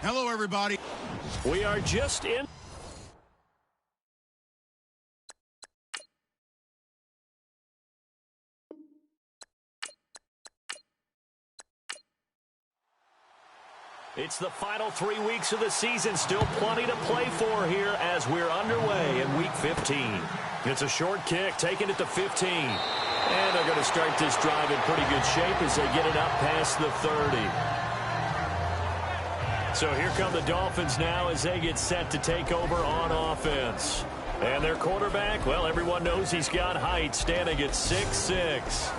Hello, everybody. We are just in. It's the final 3 weeks of the season. Still plenty to play for here as we're underway in Week 15. It's a short kick, taking it to 15. And they're going to start this drive in pretty good shape as they get it up past the 30. So here come the Dolphins now as they get set to take over on offense. And their quarterback, well, everyone knows he's got height, standing at 6'6".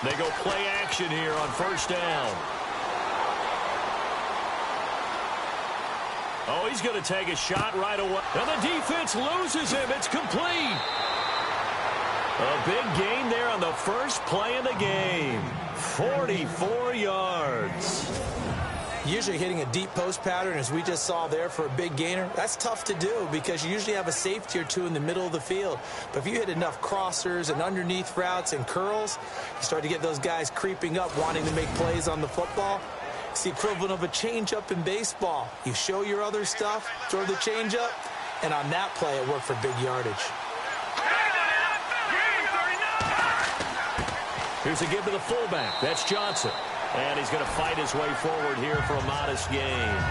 They go play action here on first down. Oh, he's going to take a shot right away. And the defense loses him. It's complete. A big gain there on the first play of the game. 44 yards. Usually hitting a deep post pattern, as we just saw there for a big gainer, that's tough to do because you usually have a safety or two in the middle of the field. But if you hit enough crossers and underneath routes and curls, you start to get those guys creeping up, wanting to make plays on the football. It's the equivalent of a changeup in baseball. You show your other stuff, throw the changeup, and on that play, it worked for big yardage. Here's a give to the fullback. That's Johnson. And he's going to fight his way forward here for a modest gain.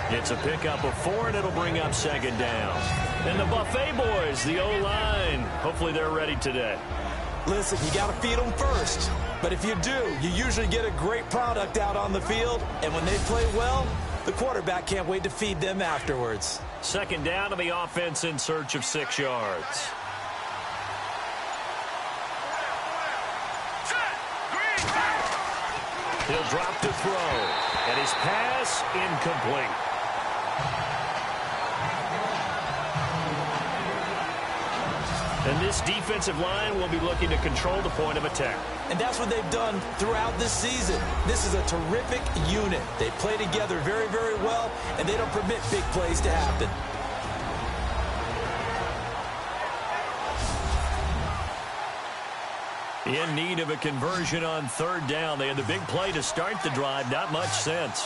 It's a pickup of 4, and it'll bring up second down. And the Buffet boys, the O-line, hopefully they're ready today. Listen, you got to feed them first. But if you do, you usually get a great product out on the field. And when they play well, the quarterback can't wait to feed them afterwards. Second down to the offense in search of 6 yards. He'll drop to throw. And his pass incomplete. And this defensive line will be looking to control the point of attack. And that's what they've done throughout this season. This is a terrific unit. They play together very, very well, and they don't permit big plays to happen. In need of a conversion on third down. They had the big play to start the drive. Not much sense.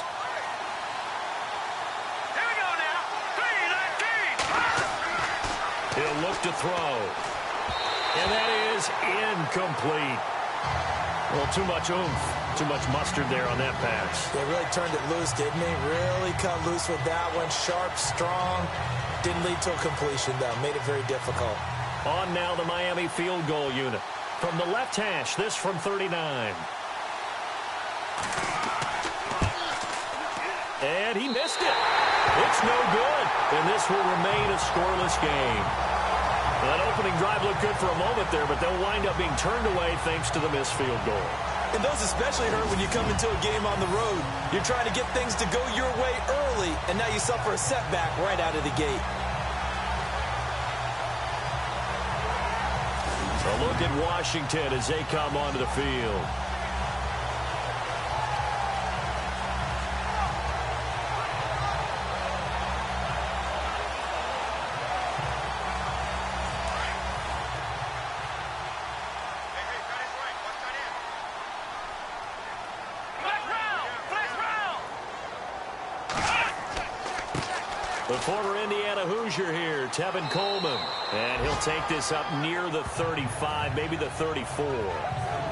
Here we go now. 3-19. He'll look to throw. And that is incomplete. Well, too much oomph. Too much mustard there on that pass. They really turned it loose, didn't they? Really cut loose with that one. Sharp, strong. Didn't lead to a completion, though. Made it very difficult. On now the Miami field goal unit. From the left hash, this from 39. And he missed it. It's no good. And this will remain a scoreless game. That opening drive looked good for a moment there, but they'll wind up being turned away thanks to the missed field goal. And those especially hurt when you come into a game on the road. You're trying to get things to go your way early, and now you suffer a setback right out of the gate. A look at Washington as they come onto the field. The former Indiana Hoosier here, Tevin Coleman. And he'll take this up near the 35, maybe the 34.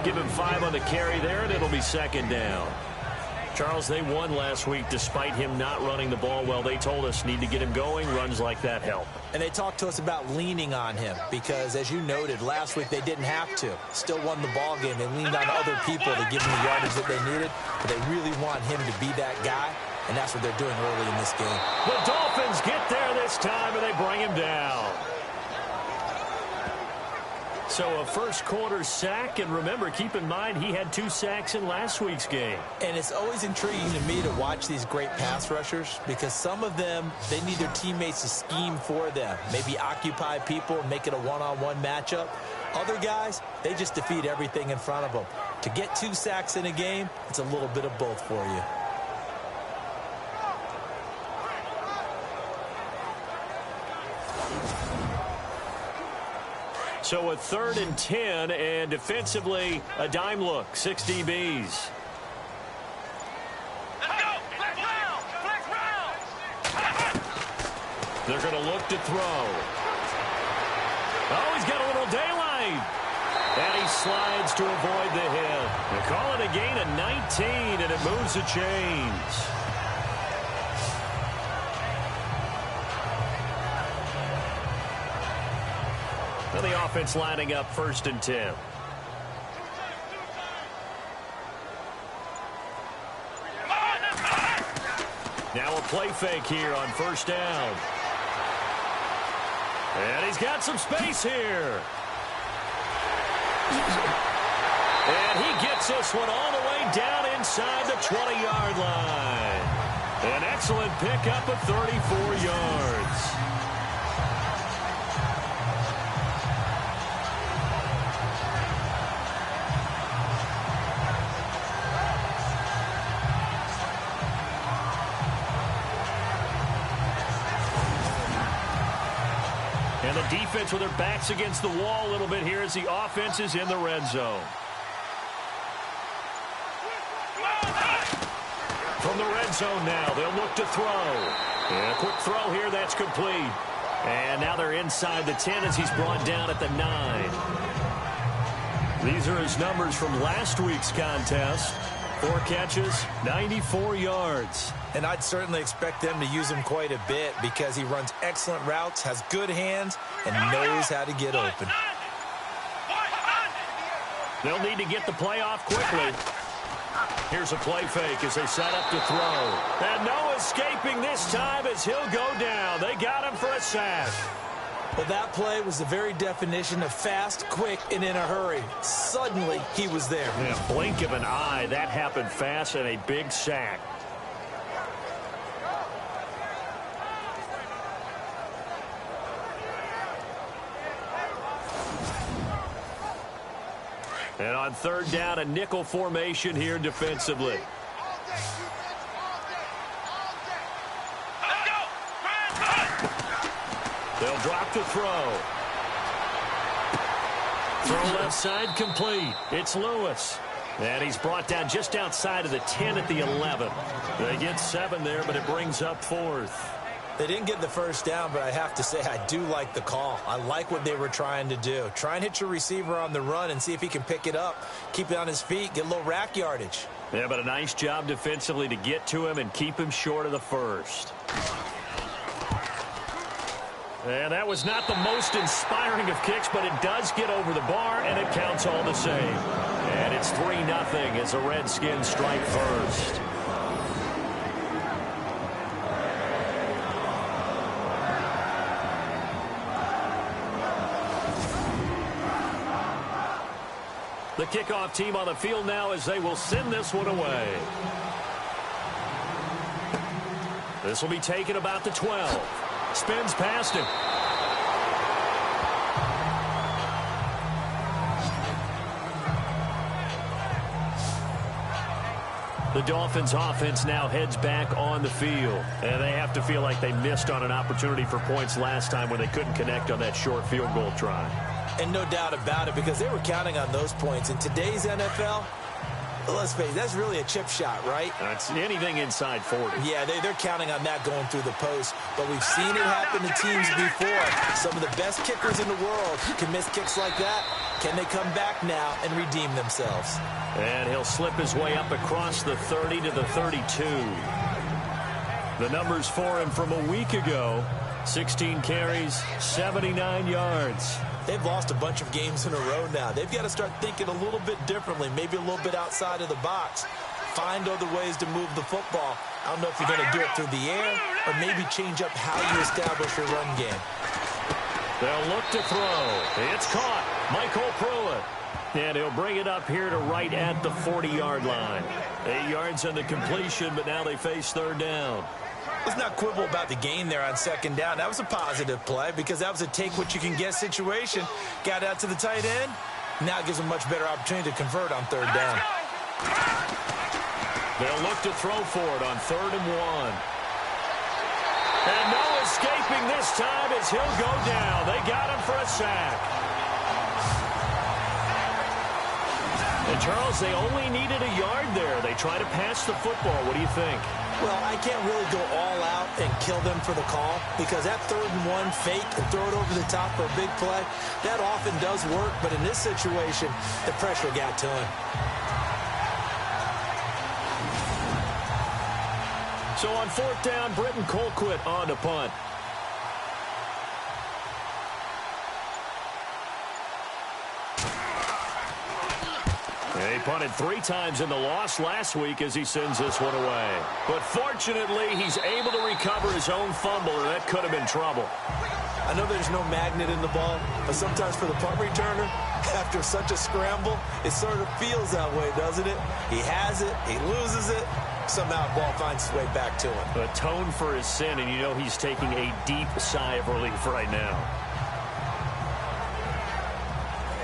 Give him 5 on the carry there, and it'll be second down. Charles, they won last week despite him not running the ball well. They told us need to get him going. Runs like that help. And they talked to us about leaning on him because, as you noted, last week they didn't have to. Still won the ball game. They leaned on other people to give them the yardage that they needed. But they really want him to be that guy. And that's what they're doing early in this game. The Dolphins get there this time, and they bring him down. So a first quarter sack, and remember, keep in mind he had 2 sacks in last week's game. And it's always intriguing to me to watch these great pass rushers because some of them, they need their teammates to scheme for them. Maybe occupy people, make it a one-on-one matchup. Other guys, they just defeat everything in front of them. To get 2 sacks in a game, it's a little bit of both for you. So a 3rd and 10, and defensively, a dime look, 6 DBs. Let's go! Flex round! Flex round! They're going to look to throw. Oh, he's got a little daylight. And he slides to avoid the hit. They call it a gain of 19, and it moves the chains. Well, the offense lining up 1st and 10. Now a play fake here on 1st down. And he's got some space here. And he gets this one all the way down inside the 20-yard line. An excellent pickup of 34 yards. And the defense with their backs against the wall a little bit here as the offense is in the red zone. From the red zone now, they'll look to throw. And a quick throw here, that's complete. And now they're inside the 10 as he's brought down at the 9. These are his numbers from last week's contest. 4 catches, 94 yards. And I'd certainly expect them to use him quite a bit because he runs excellent routes, has good hands, and knows how to get open. They'll need to get the play off quickly. Here's a play fake as they set up to throw. And no escaping this time as he'll go down. They got him for a sack. Well, that play was the very definition of fast, quick, and in a hurry. Suddenly, he was there. Yeah, blink of an eye. That happened fast and a big sack. And on 3rd down, a nickel formation here defensively. They'll drop to throw. Throw left side complete. It's Lewis. And he's brought down just outside of the 10 at the 11. They get 7 there, but it brings up 4th. They didn't get the 1st down, but I have to say I do like the call. I like what they were trying to do. Try and hit your receiver on the run and see if he can pick it up. Keep it on his feet, get a little rack yardage. Yeah, but a nice job defensively to get to him and keep him short of the 1st. And that was not the most inspiring of kicks, but it does get over the bar, and it counts all the same. And it's 3-0 as the Redskins strike first. The kickoff team on the field now as they will send this one away. This will be taken about the 12. Spins past him. The Dolphins offense now heads back on the field. And they have to feel like they missed on an opportunity for points last time when they couldn't connect on that short field goal try. And no doubt about it, because they were counting on those points. In today's NFL, let's face it, that's really a chip shot, right? That's anything inside 40. Yeah, they're counting on that going through the post. But we've seen it happen to teams before. Some of the best kickers in the world can miss kicks like that. Can they come back now and redeem themselves? And he'll slip his way up across the 30 to the 32. The numbers for him from a week ago: 16 carries, 79 yards. They've lost a bunch of games in a row now. They've got to start thinking a little bit differently, maybe a little bit outside of the box. Find other ways to move the football. I don't know if you're going to do it through the air or maybe change up how you establish your run game. They'll look to throw. It's caught. Michael Pruitt. And he'll bring it up here to right at the 40-yard line. 8 yards on the completion, but now they face 3rd down. Let's not quibble about the gain there on 2nd down. That was a positive play because that was a take-what-you-can-get situation. Got out to the tight end. Now it gives them a much better opportunity to convert on 3rd down. They'll look to throw for it on 3rd and 1. And no escaping this time as he'll go down. They got him for a sack. And Charles, they only needed a yard there. They try to pass the football. What do you think? Well, I can't really go all out and kill them for the call because that 3rd and 1 fake and throw it over the top for a big play, that often does work. But in this situation, the pressure got to him. So on 4th down, Britton Colquitt on to punt. He punted 3 times in the loss last week as he sends this one away. But fortunately, he's able to recover his own fumble, and that could have been trouble. I know there's no magnet in the ball, but sometimes for the punt returner, after such a scramble, it sort of feels that way, doesn't it? He has it, he loses it, somehow the ball finds its way back to him. Atone for his sin, and you know he's taking a deep sigh of relief right now.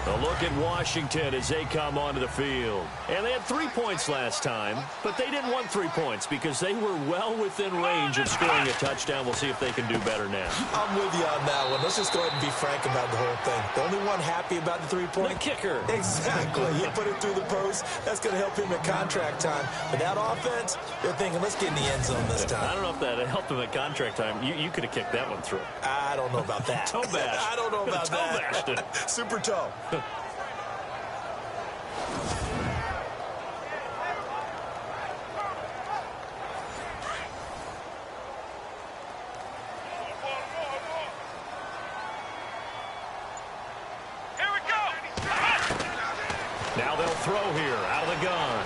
A look at Washington as they come onto the field. And they had 3 points last time, but they didn't want 3 points because they were well within range of scoring a touchdown. We'll see if they can do better now. I'm with you on that one. Let's just go ahead and be frank about the whole thing. The only one happy about the 3-point? The kicker. Exactly. He put it through the post. That's going to help him at contract time. But that offense, they're thinking, let's get in the end zone this time. I don't know if that helped him at contract time. You could have kicked that one through. I don't know about that. Toe bash. I don't know about toe that. Bashed it. Super toe. Now they'll throw here out of the gun.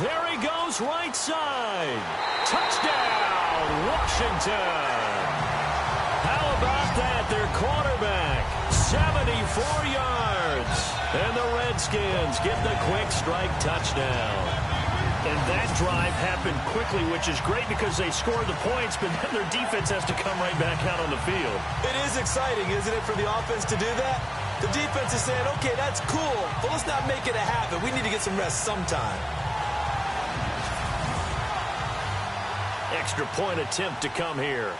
There he goes, right side. Touchdown, Washington. How about that? Their quarterback, 74 yards. And the Redskins get the quick strike touchdown. And that drive happened quickly, which is great because they scored the points, but then their defense has to come right back out on the field. It is exciting, isn't it, for the offense to do that? The defense is saying, okay, that's cool, but let's not make it a habit. We need to get some rest sometime. Extra point attempt to come here.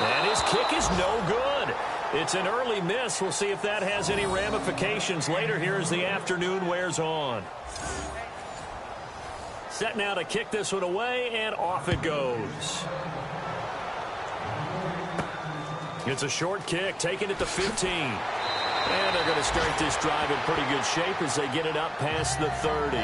And his kick is no good. It's an early miss. We'll see if that has any ramifications later here as the afternoon wears on. Set now to kick this one away, and off it goes. It's a short kick, taking it to 15. And they're going to start this drive in pretty good shape as they get it up past the 30.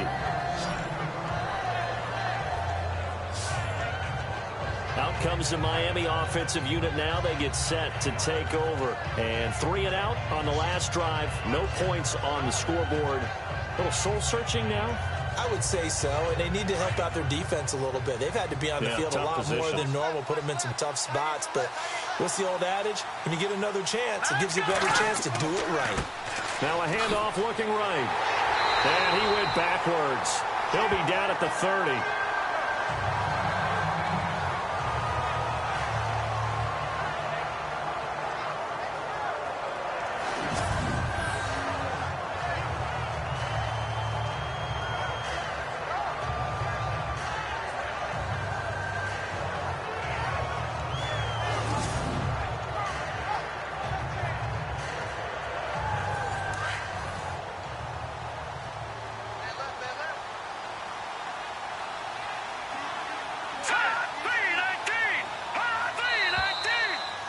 Out comes the Miami offensive unit now. They get set to take over. And 3 and out on the last drive. No points on the scoreboard. A little soul-searching now? I would say so, and they need to help out their defense a little bit. They've had to be on the field a lot more than normal, put them in some tough spots. But what's the old adage? When you get another chance, it gives you a better chance to do it right. Now a handoff looking right. And he went backwards. He'll be down at the 30.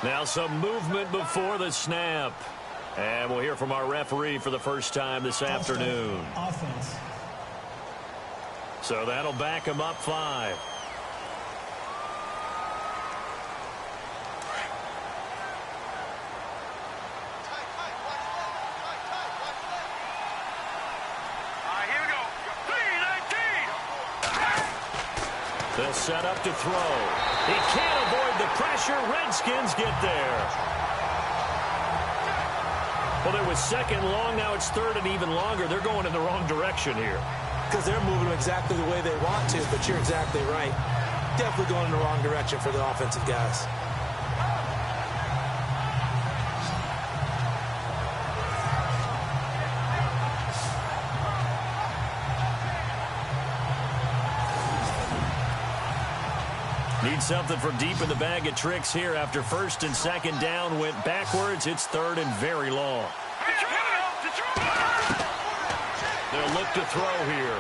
Now some movement before the snap. And we'll hear from our referee for the first time this afternoon. Offense. So that'll back him up 5. Here we go. 3-19. They'll set up to throw. He can't avoid the pressure. Redskins get there. Well, it was 2nd long. Now it's 3rd and even longer. They're going in the wrong direction here. Because they're moving exactly the way they want to, but you're exactly right. Definitely going in the wrong direction for the offensive guys. Need something for deep in the bag of tricks here. After first and second down went backwards, it's third and very long. They'll look to throw here.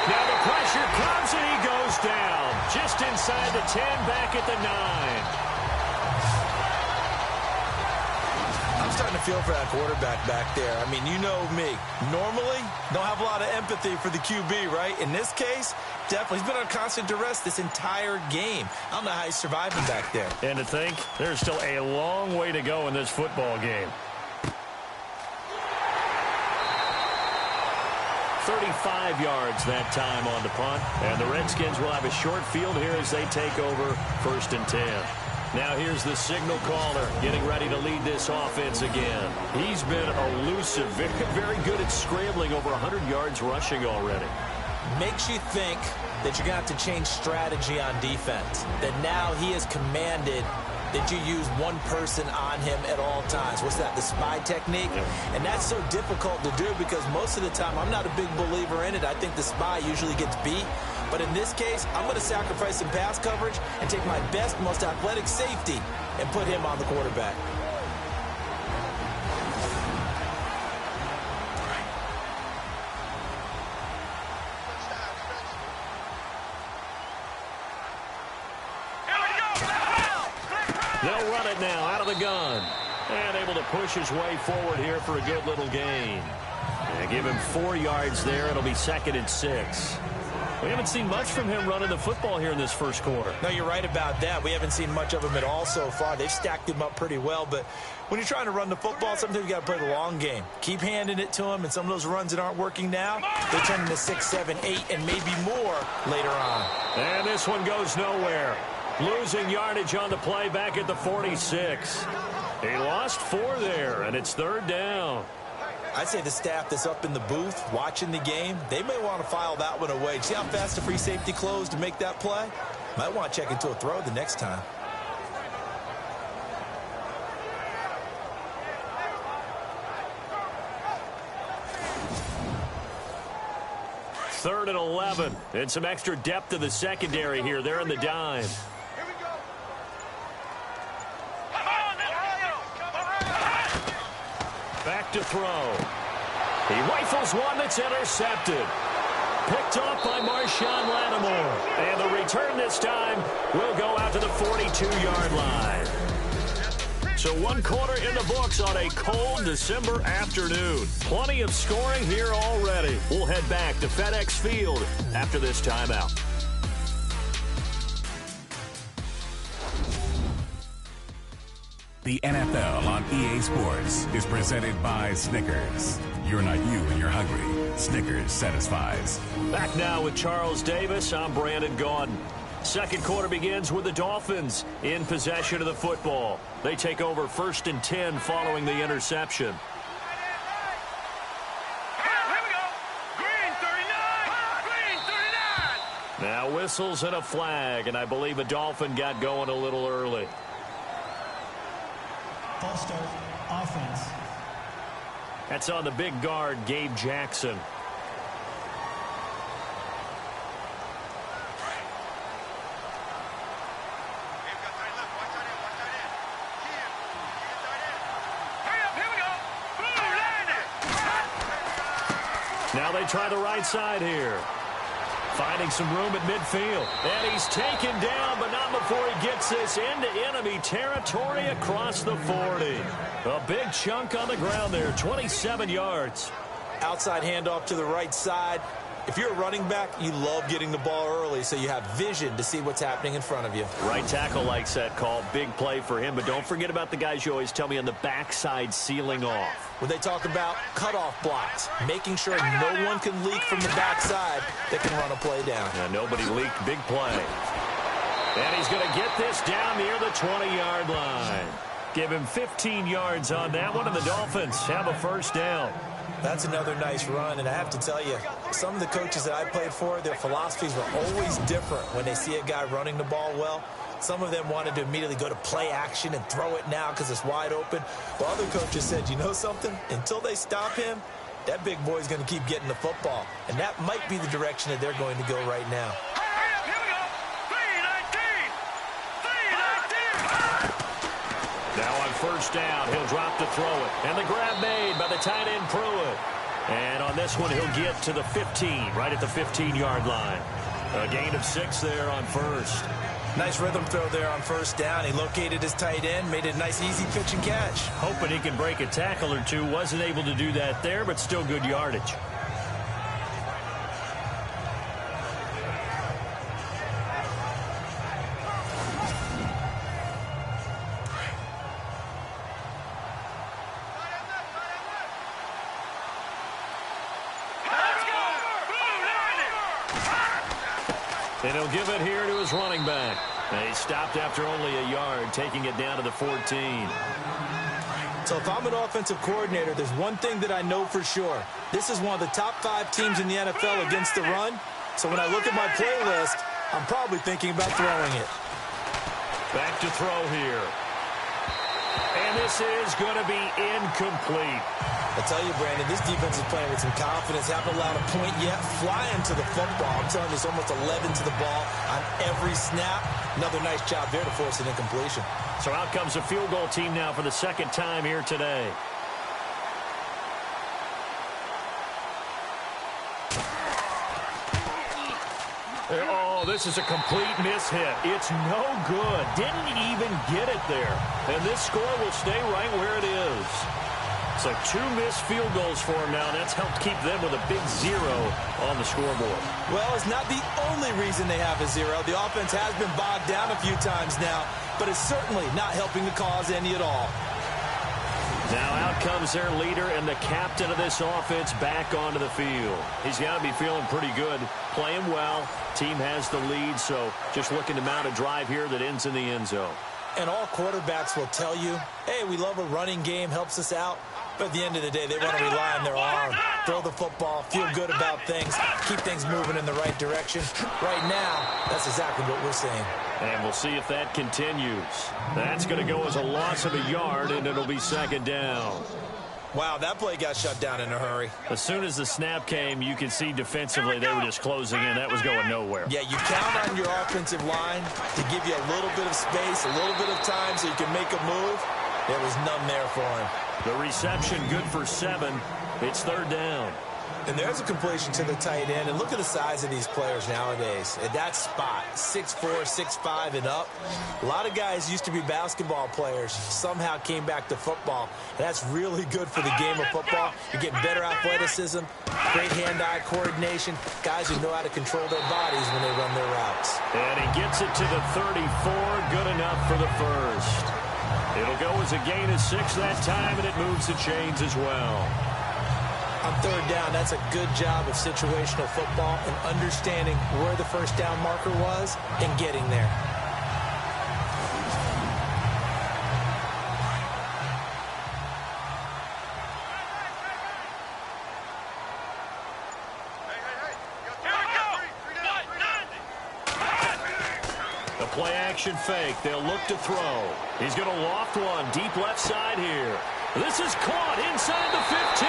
Now the pressure comes and he goes down. Just inside the 10, back at the 9. I'm starting to feel for that quarterback back there. I mean, you know me. Normally, don't have a lot of empathy for the QB, right? In this case, definitely. He's been on constant duress this entire game. I don't know how he's surviving back there. And to think, there's still a long way to go in this football game. 35 yards that time on the punt. And the Redskins will have a short field here as they take over first and 10. Now here's the signal caller getting ready to lead this offense again. He's been elusive, very good at scrambling, over 100 yards rushing already. Makes you think that you're going to have to change strategy on defense. That now he has commanded that you use one person on him at all times. What's that, the spy technique? Yep. And that's so difficult to do because most of the time I'm not a big believer in it. I think the spy usually gets beat. But in this case, I'm going to sacrifice some pass coverage and take my best, most athletic safety and put him on the quarterback. They'll run it now out of the gun. And able to push his way forward here for a good little gain. And give him 4 yards there. It'll be 2nd and 6. We haven't seen much from him running the football here in this first quarter. No, you're right about that. We haven't seen much of him at all so far. They've stacked him up pretty well. But when you're trying to run the football, sometimes you got to play the long game. Keep handing it to him, and some of those runs that aren't working now, they turn into 6, 7, 8, and maybe more later on. And this one goes nowhere. Losing yardage on the play back at the 46. He lost 4 there, and it's 3rd down. I'd say the staff that's up in the booth watching the game, they may want to file that one away. See how fast the free safety closed to make that play? Might want to check into a throw the next time. Third and 11. And some extra depth to the secondary here. They're in the dime. Back to throw. He rifles one that's intercepted. Picked off by Marshawn Lattimore. And the return this time will go out to the 42-yard line. So 1 quarter in the books on a cold December afternoon. Plenty of scoring here already. We'll head back to FedEx Field after this timeout. The NFL on EA Sports is presented by Snickers. You're not you when you're hungry. Snickers satisfies. Back now with Charles Davis. I'm Brandon Gaudin. Second quarter begins with the Dolphins in possession of the football. They take over 1st and 10 following the interception. Here we go. Green 39. Green 39. Now whistles and a flag, and I believe a Dolphin got going a little early. False start, offense. That's on the big guard, Gabe Jackson. Now they try the right side here. Finding some room at midfield. And he's taken down, but not before he gets this into enemy territory across the 40. A big chunk on the ground there, 27 yards. Outside handoff to the right side. If you're a running back, you love getting the ball early so you have vision to see what's happening in front of you. Right tackle likes that call. Big play for him, but don't forget about the guys you always tell me on the backside sealing off. When they talk about cutoff blocks, making sure no one can leak from the backside that can run a play down. Yeah, nobody leaked. Big play. And he's going to get this down near the 20-yard line. Give him 15 yards on that one, and the Dolphins have a first down. That's another nice run, and I have to tell you, some of the coaches that I played for, their philosophies were always different when they see a guy running the ball well. Some of them wanted to immediately go to play action and throw it now because it's wide open. While other coaches said, you know something? Until they stop him, that big boy's going to keep getting the football. And that might be the direction that they're going to go right now. Hurry up, here we first down. He'll drop to throw it. And the grab made by the tight end Pruitt. And on this one, he'll get to the 15, right at the 15-yard line. A gain of 6 there on first. Nice rhythm throw there on first down. He located his tight end, made it a nice, easy pitch and catch. Hoping he can break a tackle or two. Wasn't able to do that there, but still good yardage. And he'll give it here to his running back. And he stopped after only a yard, taking it down to the 14. So if I'm an offensive coordinator, there's one thing that I know for sure. This is one of the top 5 teams in the NFL against the run. So when I look at my playlist, I'm probably thinking about throwing it. Back to throw here. And this is going to be incomplete. I tell you, Brandon, this defense is playing with some confidence. Haven't allowed a point yet. Flying to the football. I'm telling you, it's almost 11 to the ball on every snap. Another nice job there to force an incompletion. So out comes a field goal team now for the second time here today. Oh, this is a complete miss-hit. It's no good. Didn't even get it there. And this score will stay right where it is. So 2 missed field goals for him now. That's helped keep them with a big 0 on the scoreboard. Well, it's not the only reason they have a 0. The offense has been bogged down a few times now, but it's certainly not helping the cause any at all. Now out comes their leader and the captain of this offense back onto the field. He's got to be feeling pretty good, playing well. Team has the lead, so just looking to mount a drive here that ends in the end zone. And all quarterbacks will tell you, hey, we love a running game, helps us out. But at the end of the day, they want to rely on their arm, throw the football, feel good about things, keep things moving in the right direction. Right now, that's exactly what we're seeing. And we'll see if that continues. That's going to go as a loss of a yard, and it'll be second down. Wow, that play got shut down in a hurry. As soon as the snap came, you could see defensively they were just closing in. That was going nowhere. Yeah, you count on your offensive line to give you a little bit of space, a little bit of time so you can make a move. There was none there for him. The reception good for 7. It's third down. And there's a completion to the tight end. And look at the size of these players nowadays. At that spot, 6'4", 6'5", and up. A lot of guys used to be basketball players. Somehow came back to football. And that's really good for the game of football. You're getting better athleticism, great hand-eye coordination. Guys who know how to control their bodies when they run their routes. And he gets it to the 34. Good enough for the first. It'll go as a gain of 6 that time, and it moves the chains as well. On third down, that's a good job of situational football and understanding where the first down marker was and getting there. Play-action fake. They'll look to throw. He's going to loft one deep left side here. This is caught inside the 15.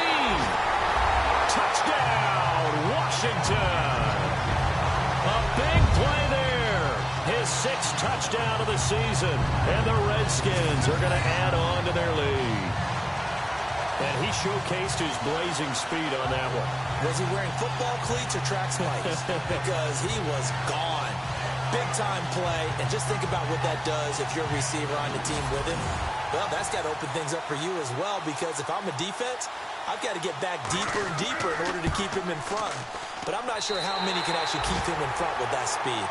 Touchdown, Washington. A big play there. His 6th touchdown of the season. And the Redskins are going to add on to their lead. And he showcased his blazing speed on that one. Was he wearing football cleats or track spikes? Because he was gone. Big-time play, and just think about what that does if you're a receiver on the team with him. Well, that's got to open things up for you as well, because if I'm a defense, I've got to get back deeper and deeper in order to keep him in front. But I'm not sure how many can actually keep him in front with that speed.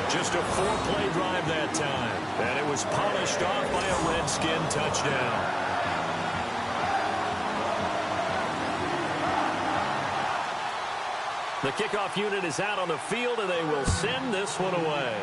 Just a 4-play drive that time, and it was polished off by a Redskin touchdown. The kickoff unit is out on the field, and they will send this one away.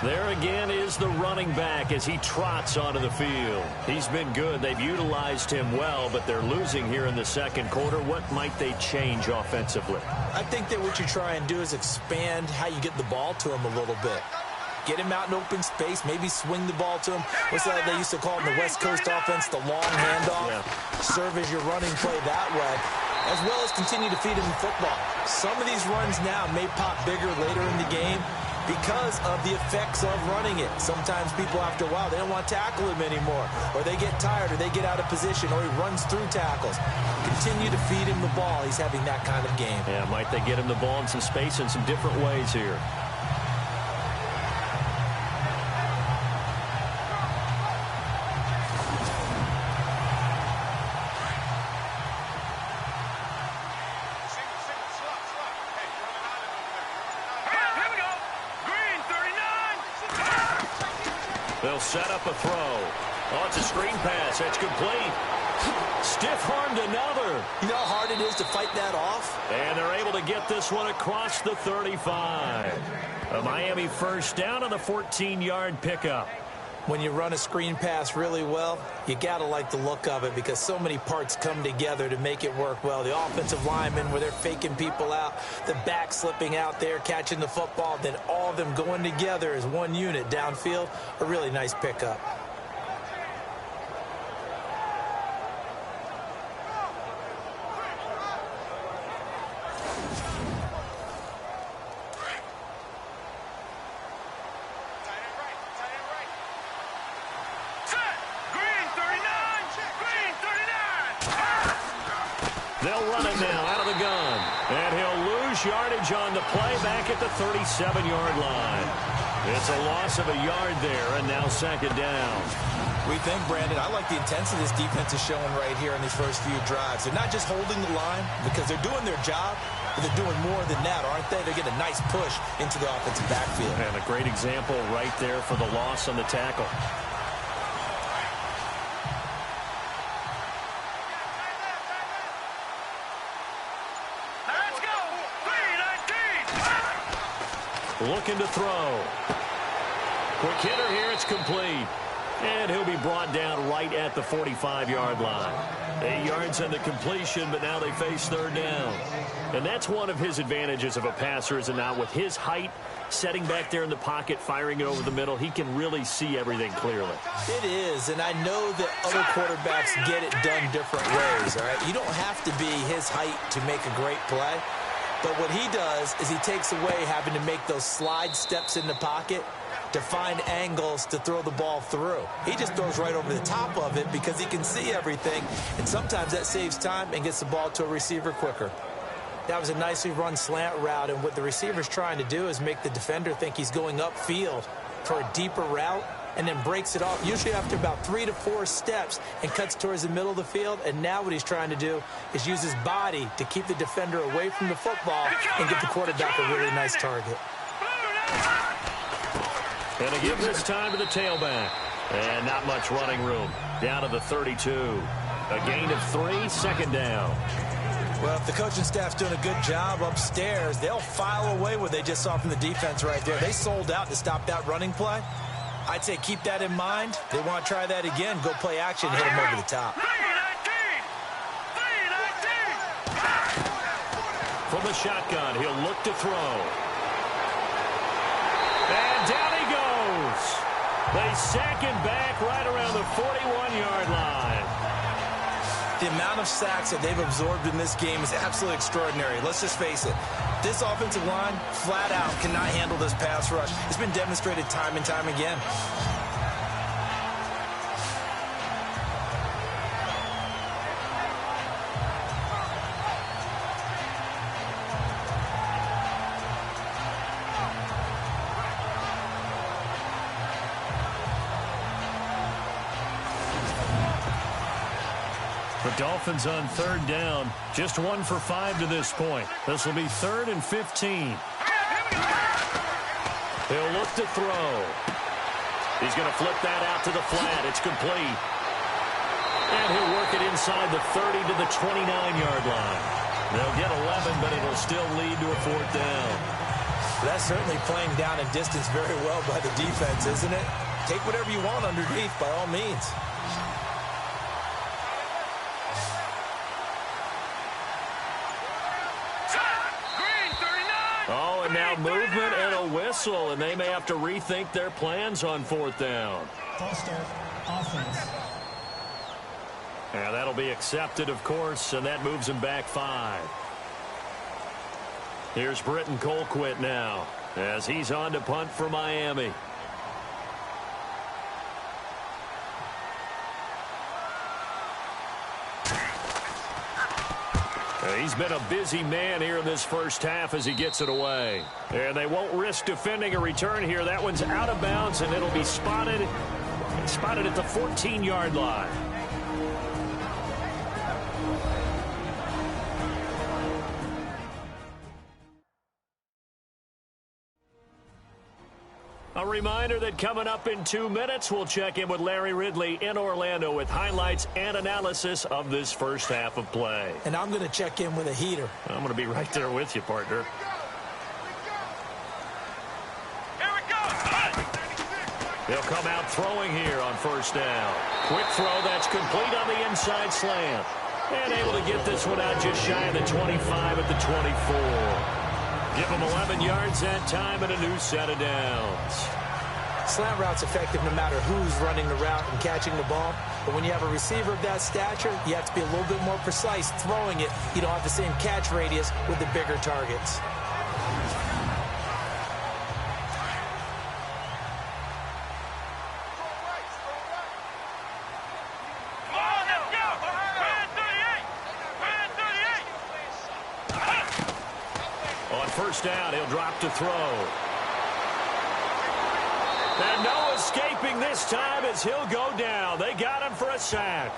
There again is the running back as he trots onto the field. He's been good. They've utilized him well, but they're losing here in the second quarter. What might they change offensively? I think that what you try and do is expand how you get the ball to him a little bit. Get him out in open space, maybe swing the ball to him. What's that they used to call it in the West Coast offense, the long handoff? Yeah. Serve as your running play that way, as well as continue to feed him the football. Some of these runs now may pop bigger later in the game because of the effects of running it. Sometimes people, after a while, they don't want to tackle him anymore, or they get tired, or they get out of position, or he runs through tackles. Continue to feed him the ball. He's having that kind of game. Yeah, might they get him the ball in some space in some different ways here. They'll set up a throw. Oh, it's a screen pass. That's complete. Stiff-armed another. You know how hard it is to fight that off? And they're able to get this one across the 35. A Miami first down on the 14-yard pickup. When you run a screen pass really well, you got to like the look of it because so many parts come together to make it work well. The offensive linemen, where they're faking people out, the back slipping out there, catching the football, then all of them going together as one unit downfield. A really nice pickup. They'll run it now out of the gun. And he'll lose yardage on the play back at the 37-yard line. It's a loss of a yard there, and now second down. We think, Brandon, I like the intensity this defense is showing right here in these first few drives. They're not just holding the line because they're doing their job, but they're doing more than that, aren't they? They're getting a nice push into the offensive backfield. And a great example right there for the loss on the tackle. Looking to throw. Quick hitter here. It's complete. And he'll be brought down right at the 45-yard line. 8 yards on the completion, but now they face third down. And that's one of his advantages of a passer, is it not? With his height, setting back there in the pocket, firing it over the middle, he can really see everything clearly. It is, and I know that other quarterbacks get it done different ways, all right? You don't have to be his height to make a great play. But what he does is he takes away having to make those slide steps in the pocket to find angles to throw the ball through. He just throws right over the top of it because he can see everything, and sometimes that saves time and gets the ball to a receiver quicker. That was a nicely run slant route, and what the receiver's trying to do is make the defender think he's going upfield for a deeper route, and then breaks it off, usually after about 3 to 4 steps, and cuts towards the middle of the field. And now what he's trying to do is use his body to keep the defender away from the football and give the quarterback a really nice target. And to give this time to the tailback. And not much running room. Down to the 32. A gain of 3, second down. Well, if the coaching staff's doing a good job upstairs, they'll file away what they just saw from the defense right there. They sold out to stop that running play. I'd say keep that in mind. They want to try that again. Go play action, hit him over the top. From the shotgun, he'll look to throw. And down he goes. They sack him back right around the 41-yard line. The amount of sacks that they've absorbed in this game is absolutely extraordinary. Let's just face it. This offensive line, flat out, cannot handle this pass rush. It's been demonstrated time and time again. The Dolphins on third down. Just 1 for 5 to this point. This will be 3rd and 15. He'll look to throw. He's going to flip that out to the flat. It's complete. And he'll work it inside the 30 to the 29-yard line. They'll get 11, but it'll still lead to a 4th down. That's certainly playing down and distance very well by the defense, isn't it? Take whatever you want underneath by all means. and now movement and a whistle, and they may have to rethink their plans on 4th down. False start, offense. And that'll be accepted, of course, and that moves him back 5. Here's Britton Colquitt now as he's on to punt for Miami. He's been a busy man here in this first half as he gets it away. And they won't risk defending a return here. That one's out of bounds, and it'll be spotted at the 14-yard line. A reminder that coming up in 2 minutes, we'll check in with Larry Ridley in Orlando with highlights and analysis of this first half of play. And I'm going to check in with a heater. I'm going to be right there with you, partner. Here we go. He'll come out throwing here on 1st down. Quick throw that's complete on the inside slant. And able to get this one out just shy of the 25 at the 24. Give him 11 yards that time and a new set of downs. Slant route's effective no matter who's running the route and catching the ball. But when you have a receiver of that stature, you have to be a little bit more precise throwing it. You don't have the same catch radius with the bigger targets. Down, he'll drop to throw. And no escaping this time as he'll go down. They got him for a sack.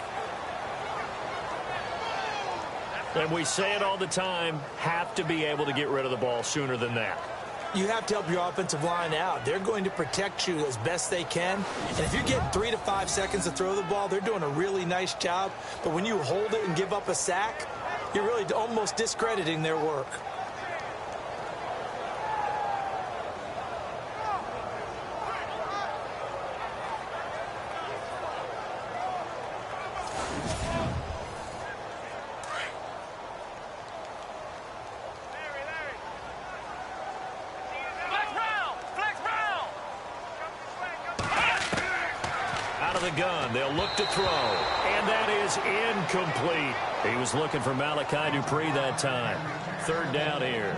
And we say it all the time, have to be able to get rid of the ball sooner than that. You have to help your offensive line out. They're going to protect you as best they can. And if you're getting 3 to 5 seconds to throw the ball, they're doing a really nice job. But when you hold it and give up a sack, you're really almost discrediting their work. Gun. They'll look to throw, and that is incomplete. He was looking for Malachi Dupree that time. 3rd down here.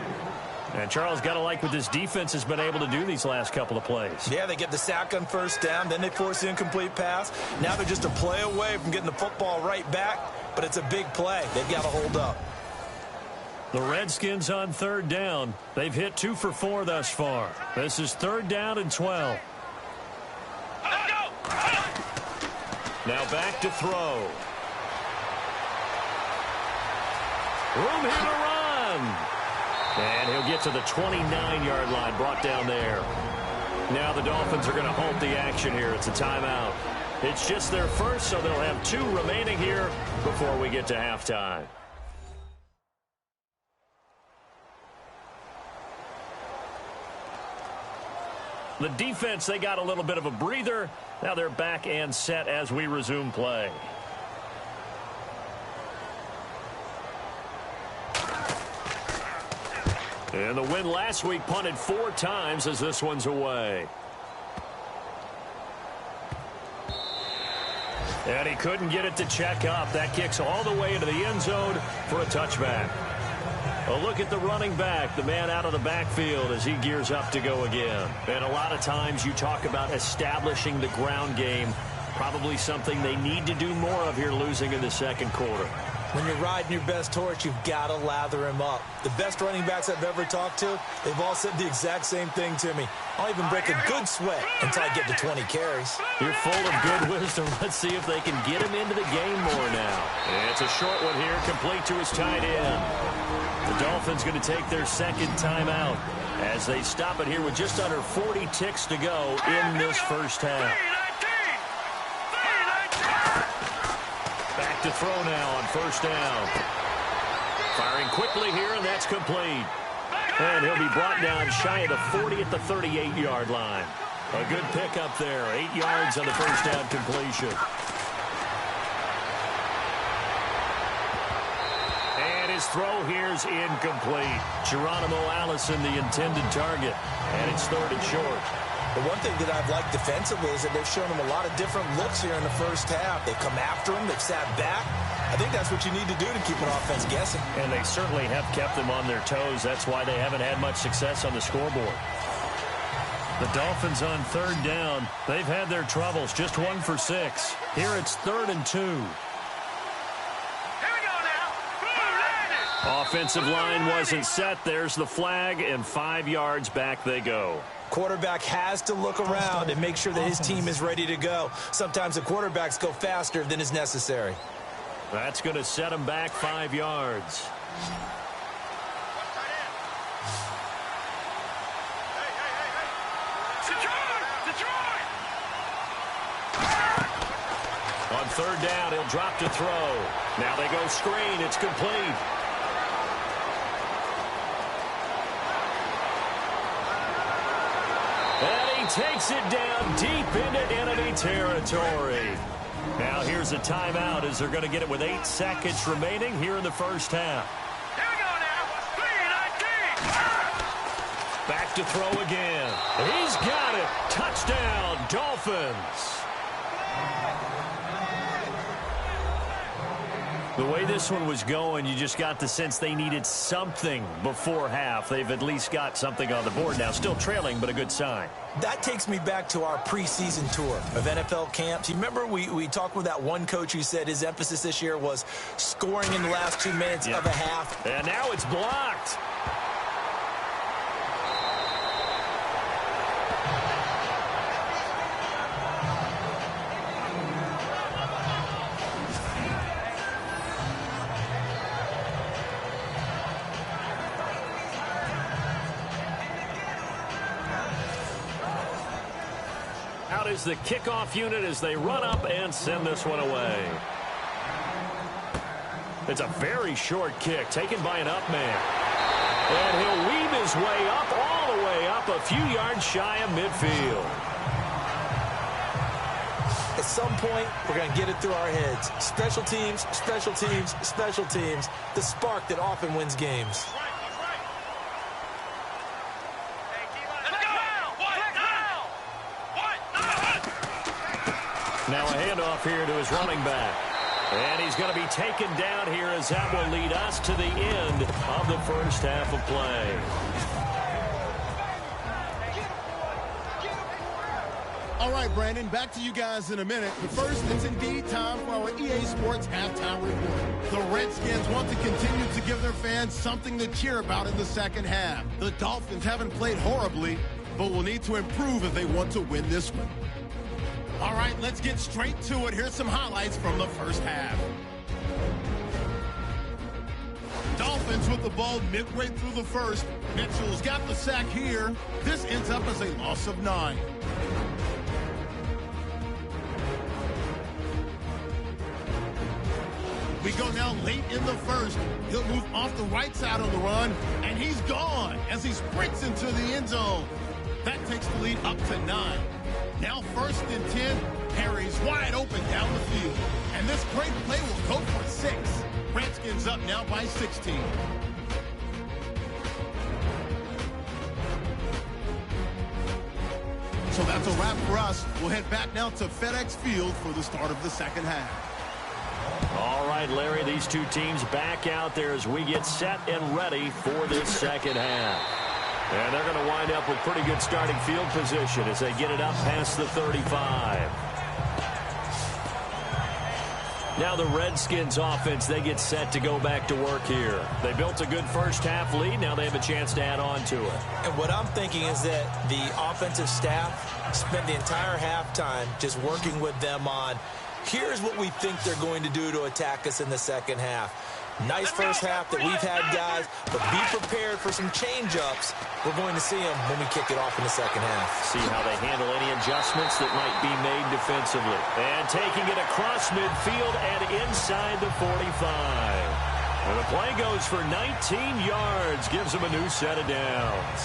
And Charles, got to like what this defense has been able to do these last couple of plays. Yeah, they get the sack on 1st down, then they force the incomplete pass. Now they're just a play away from getting the football right back, but it's a big play. They've got to hold up. The Redskins on 3rd down. They've hit 2 for 4 thus far. This is 3rd down and 12. Now back to throw. Room here to run. And he'll get to the 29-yard line, brought down there. Now the Dolphins are going to halt the action here. It's a timeout. It's just their first, so they'll have 2 remaining here before we get to halftime. The defense, they got a little bit of a breather. Now they're back and set as we resume play. And the win last week punted 4 times as this one's away. And he couldn't get it to check up. That kicks all the way into the end zone for a touchback. A look at the running back, the man out of the backfield as he gears up to go again. And a lot of times you talk about establishing the ground game. Probably something they need to do more of here losing in the 2nd quarter. When you're riding your best horse, you've got to lather him up. The best running backs I've ever talked to, they've all said the exact same thing to me. I'll even break a good sweat until I get to 20 carries. You're full of good wisdom. Let's see if they can get him into the game more now. And it's a short one here, complete to his tight end. The Dolphins going to take their 2nd timeout as they stop it here with just under 40 ticks to go in this first half. Back to throw now on 1st down. Firing quickly here, and that's complete. And he'll be brought down shy of the 40 at the 38-yard line. A good pickup there, 8 yards on the 1st down completion. his throw here's incomplete. Geronimo Allison, the intended target, and it's 3rd and short. The one thing that I've liked defensively is that they've shown him a lot of different looks here in the first half. They've come after him. They've sat back. I think that's what you need to do to keep an offense guessing. And they certainly have kept them on their toes. That's why they haven't had much success on the scoreboard. The Dolphins on 3rd down. They've had their troubles. Just 1 for 6. Here it's 3rd and 2. Offensive line wasn't set. There's the flag, and 5 yards back they go. Quarterback has to look around and make sure that his team is ready to go. Sometimes the quarterbacks go faster than is necessary. That's going to set him back 5 yards. On 3rd down, he'll drop to throw. Now they go screen. It's complete. Takes it down deep into enemy territory. Now here's a timeout as they're going to get it with 8 seconds remaining here in the first half. Here we go now. 3-19. Back to throw again. He's got it. Touchdown, Dolphins. The way this one was going, you just got the sense they needed something before half. They've at least got something on the board now. Still trailing, but a good sign. That takes me back to our preseason tour of NFL camps. You remember we talked with that one coach who said his emphasis this year was scoring in the last 2 minutes of a half. And now it's blocked. Out is the kickoff unit as they run up and send this one away. It's a very short kick taken by an up man. And he'll weave his way up, all the way up, a few yards shy of midfield. At some point, we're going to get it through our heads. Special teams, special teams, special teams. The spark that often wins games. Now a handoff here to his running back. And he's going to be taken down here as that will lead us to the end of the first half of play. All right, Brandon, back to you guys in a minute. But first, it's indeed time for our EA Sports Halftime Report. The Redskins want to continue to give their fans something to cheer about in the second half. The Dolphins haven't played horribly, but will need to improve if they want to win this one. All right, let's get straight to it. Here's some highlights from the first half. Dolphins with the ball midway through the first. Mitchell's got the sack here. This ends up as a loss of 9. We go now late in the first. He'll move off the right side on the run, and he's gone as he sprints into the end zone. That takes the lead up to 9. Now 1st and 10. Harry's wide open down the field. And this great play will go for 6. Redskins up now by 16. So that's a wrap for us. We'll head back now to FedEx Field for the start of the second half. All right, Larry, these two teams back out there as we get set and ready for this second half. And they're going to wind up with pretty good starting field position as they get it up past the 35. Now the Redskins offense, they get set to go back to work here. They built a good first half lead. Now they have a chance to add on to it. And what I'm thinking is that the offensive staff spent the entire halftime just working with them on, here's what we think they're going to do to attack us in the second half. Nice first half that we've had, guys, but be prepared for some change-ups. We're going to see them when we kick it off in the second half. See how they handle any adjustments that might be made defensively. And taking it across midfield and inside the 45. And the play goes for 19 yards, gives them a new set of downs.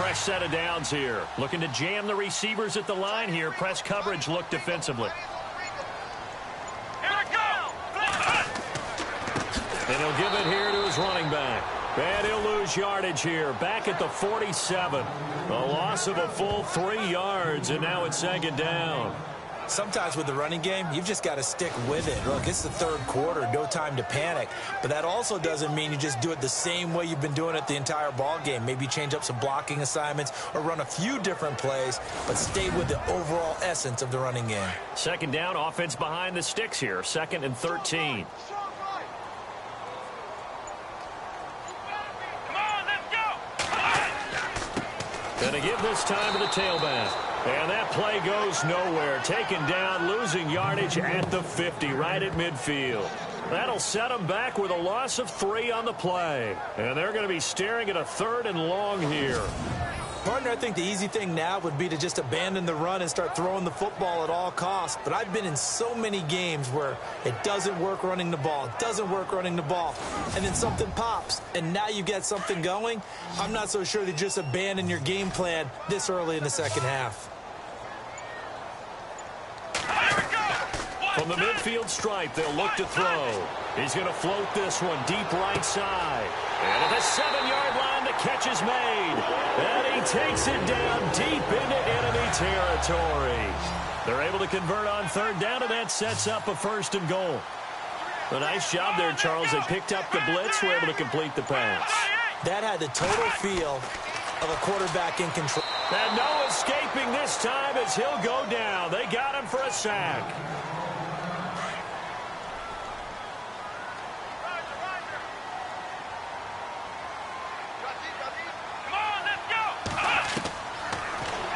fresh set of downs here. Looking to jam the receivers at the line here. Press coverage look defensively. Here we go. And he'll give it here to his running back. And he'll lose yardage here. Back at the 47. A loss of a full 3 yards, and now it's second down. Sometimes with the running game, you've just got to stick with it. Look, it's the third quarter, no time to panic. But that also doesn't mean you just do it the same way you've been doing it the entire ball game. Maybe change up some blocking assignments or run a few different plays, but stay with the overall essence of the running game. Second down, offense behind the sticks here. 2nd and 13. Come on, let's go. Gonna give this time to the tailback. And that play goes nowhere. Taken down, losing yardage at the 50, right at midfield. That'll set them back with a loss of 3 on the play. And they're going to be staring at a 3rd and long here. Partner, I think the easy thing now would be to just abandon the run and start throwing the football at all costs. But I've been in so many games where it doesn't work running the ball. It doesn't work running the ball. And then something pops, and now you get something going. I'm not so sure to just abandon your game plan this early in the second half. From the midfield stripe, they'll look to throw. He's going to float this one deep right side. And at the 7-yard line, the catch is made. And he takes it down deep into enemy territory. They're able to convert on 3rd down, and that sets up a 1st and goal. A nice job there, Charles. They picked up the blitz, were able to complete the pass. That had the total feel of a quarterback in control. And no escaping this time as he'll go down. They got him for a sack.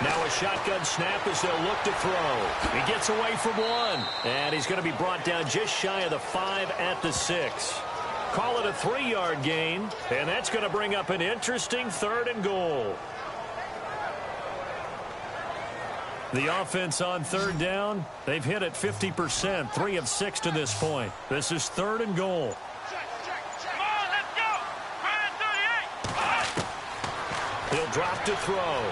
Now a shotgun snap as they'll look to throw. He gets away from one. And he's going to be brought down just shy of the 5 at the 6. Call it a 3-yard gain. And that's going to bring up an interesting 3rd and goal. The offense on 3rd down, they've hit it 50%, 3 of 6 to this point. This is 3rd and goal. Come on, let's go. He'll drop to throw.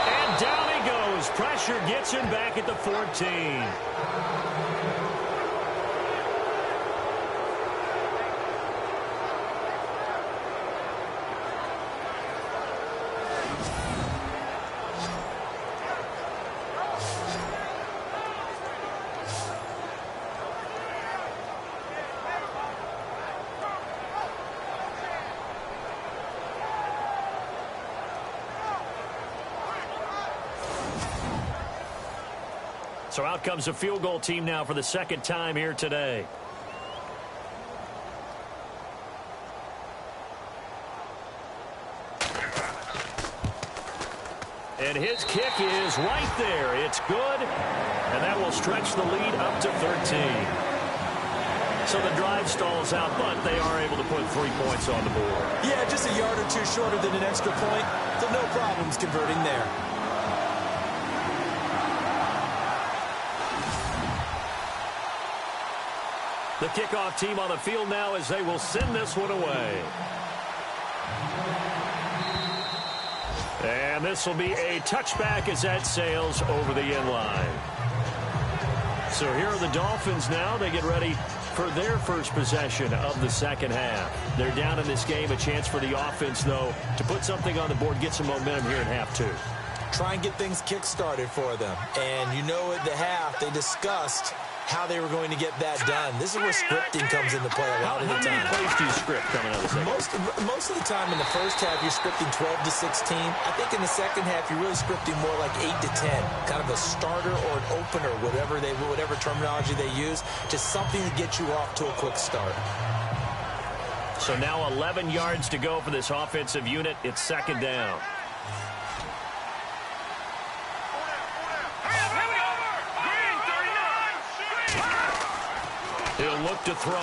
And down he goes. Pressure gets him back at the 14. So out comes a field goal team now for the 2nd time here today. And his kick is right there. It's good. And that will stretch the lead up to 13. So the drive stalls out, but they are able to put 3 points on the board. Yeah, just a yard or two shorter than an extra point. So no problems converting there. The kickoff team on the field now as they will send this one away. And this will be a touchback as that sails over the end line. So here are the Dolphins now. They get ready for their first possession of the second half. They're down in this game. A chance for the offense, though, to put something on the board, get some momentum here in half 2. Try and get things kick-started for them. And you know at the half, they discussed how they were going to get that done. This is where scripting comes into play a lot of the time. How many plays do you script coming out of the second? Most of the time in the first half, you're scripting 12 to 16. I think in the second half, you're really scripting more like 8 to 10. Kind of a starter or an opener, whatever terminology they use. Just something to get you off to a quick start. So now 11 yards to go for this offensive unit. It's 2nd down. He'll look to throw.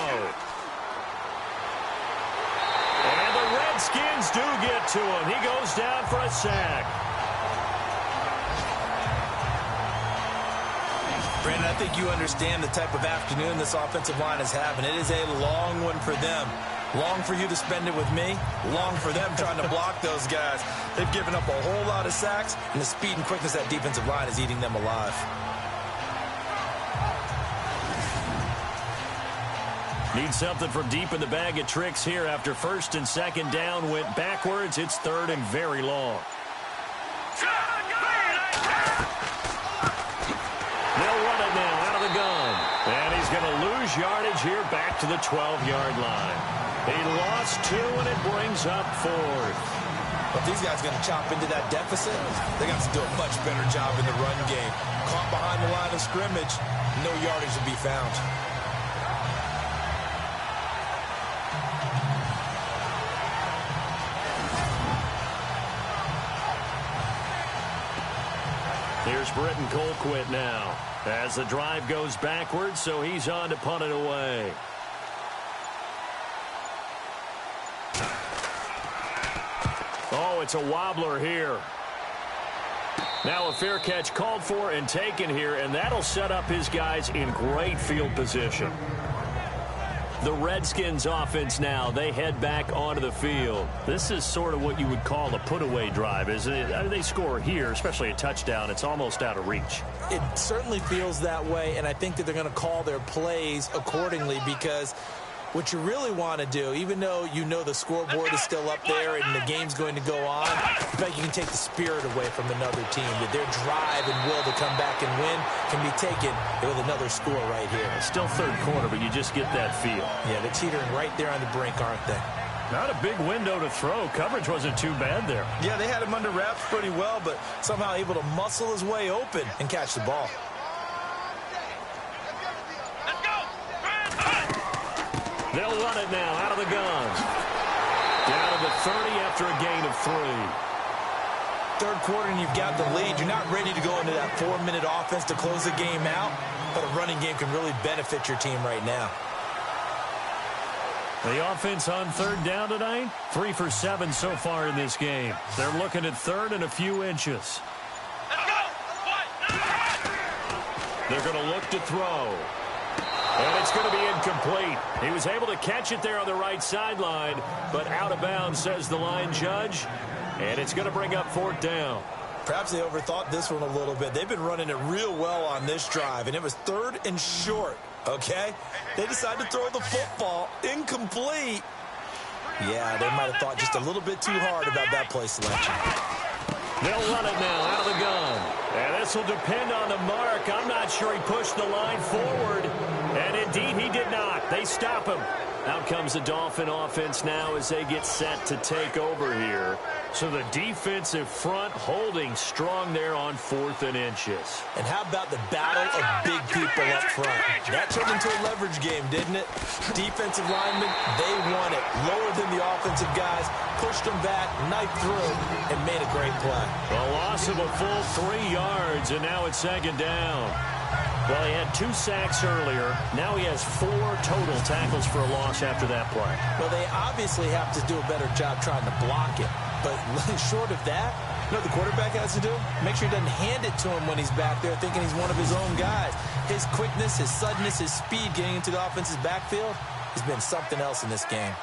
And the Redskins do get to him. He goes down for a sack. Brandon, I think you understand the type of afternoon this offensive line is having. It is a long one for them. Long for you to spend it with me, long for them trying to block those guys. They've given up a whole lot of sacks, and the speed and quickness of that defensive line is eating them alive. Need something from deep in the bag of tricks here after first and second down went backwards. It's third and very long. They'll run it now out of the gun. And he's going to lose yardage here back to the 12-yard line. He lost 2, and it brings up 4th. But these guys are going to chop into that deficit. They got to do a much better job in the run game. Caught behind the line of scrimmage, no yardage to be found. Here's Britton Colquitt now as the drive goes backwards, so he's on to punt it away. Oh, it's a wobbler here. Now a fair catch called for and taken here, and that'll set up his guys in great field position. The Redskins offense now, they head back onto the field. This is sort of what you would call a put-away drive, isn't it? They score here, especially a touchdown. It's almost out of reach. It certainly feels that way, and I think that they're going to call their plays accordingly because what you really want to do, even though you know the scoreboard is still up there and the game's going to go on, I bet you can take the spirit away from another team. That their drive and will to come back and win can be taken with another score right here. It's still third quarter, but you just get that feel. Yeah, they're teetering right there on the brink, aren't they? Not a big window to throw. Coverage wasn't too bad there. Yeah, they had him under wraps pretty well, but somehow able to muscle his way open and catch the ball. They'll run it now out of the gun. Down to the 30 after a gain of 3. Third quarter and you've got the lead. You're not ready to go into that 4-minute offense to close the game out, but a running game can really benefit your team right now. The offense on third down tonight, 3 for 7 so far in this game. They're looking at third and a few inches. They're going to look to throw. And it's going to be incomplete. He was able to catch it there on the right sideline, but out of bounds, says the line judge. And it's going to bring up 4th down. Perhaps they overthought this one a little bit. They've been running it real well on this drive, and it was 3rd and short, okay? They decided to throw the football incomplete. Yeah, they might have thought just a little bit too hard about that play selection. They'll run it now out of the gun. And this will depend on the mark. I'm not sure he pushed the line forward. And indeed, he did not. They stop him. Out comes the Dolphin offense now as they get set to take over here. So the defensive front holding strong there on 4th and inches. And how about the battle of big people up front? That turned into a leverage game, didn't it? Defensive linemen, they won it. Lower than the offensive guys, pushed them back, knifed through, and made a great play. A loss of a full 3 yards, and now it's 2nd down. Well, he had 2 sacks earlier. Now he has 4 total tackles for a loss after that play. Well, they obviously have to do a better job trying to block it. But short of that, you know what the quarterback has to do? Make sure he doesn't hand it to him when he's back there thinking he's one of his own guys. His quickness, his suddenness, his speed getting into the offense's backfield has been something else in this game.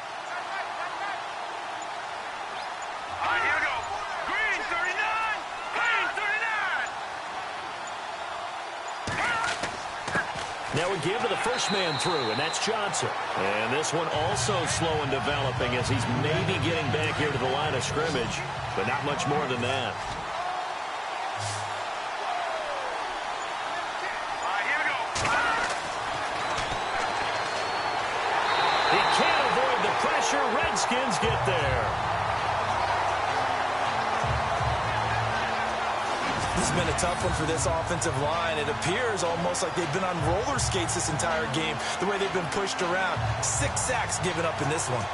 Now we give to the first man through, and that's Johnson. And this one also slow in developing as he's maybe getting back here to the line of scrimmage, but not much more than that. He can't avoid the pressure. Redskins get there. This has been a tough one for this offensive line. It appears almost like they've been on roller skates this entire game, the way they've been pushed around. 6 sacks given up in this one.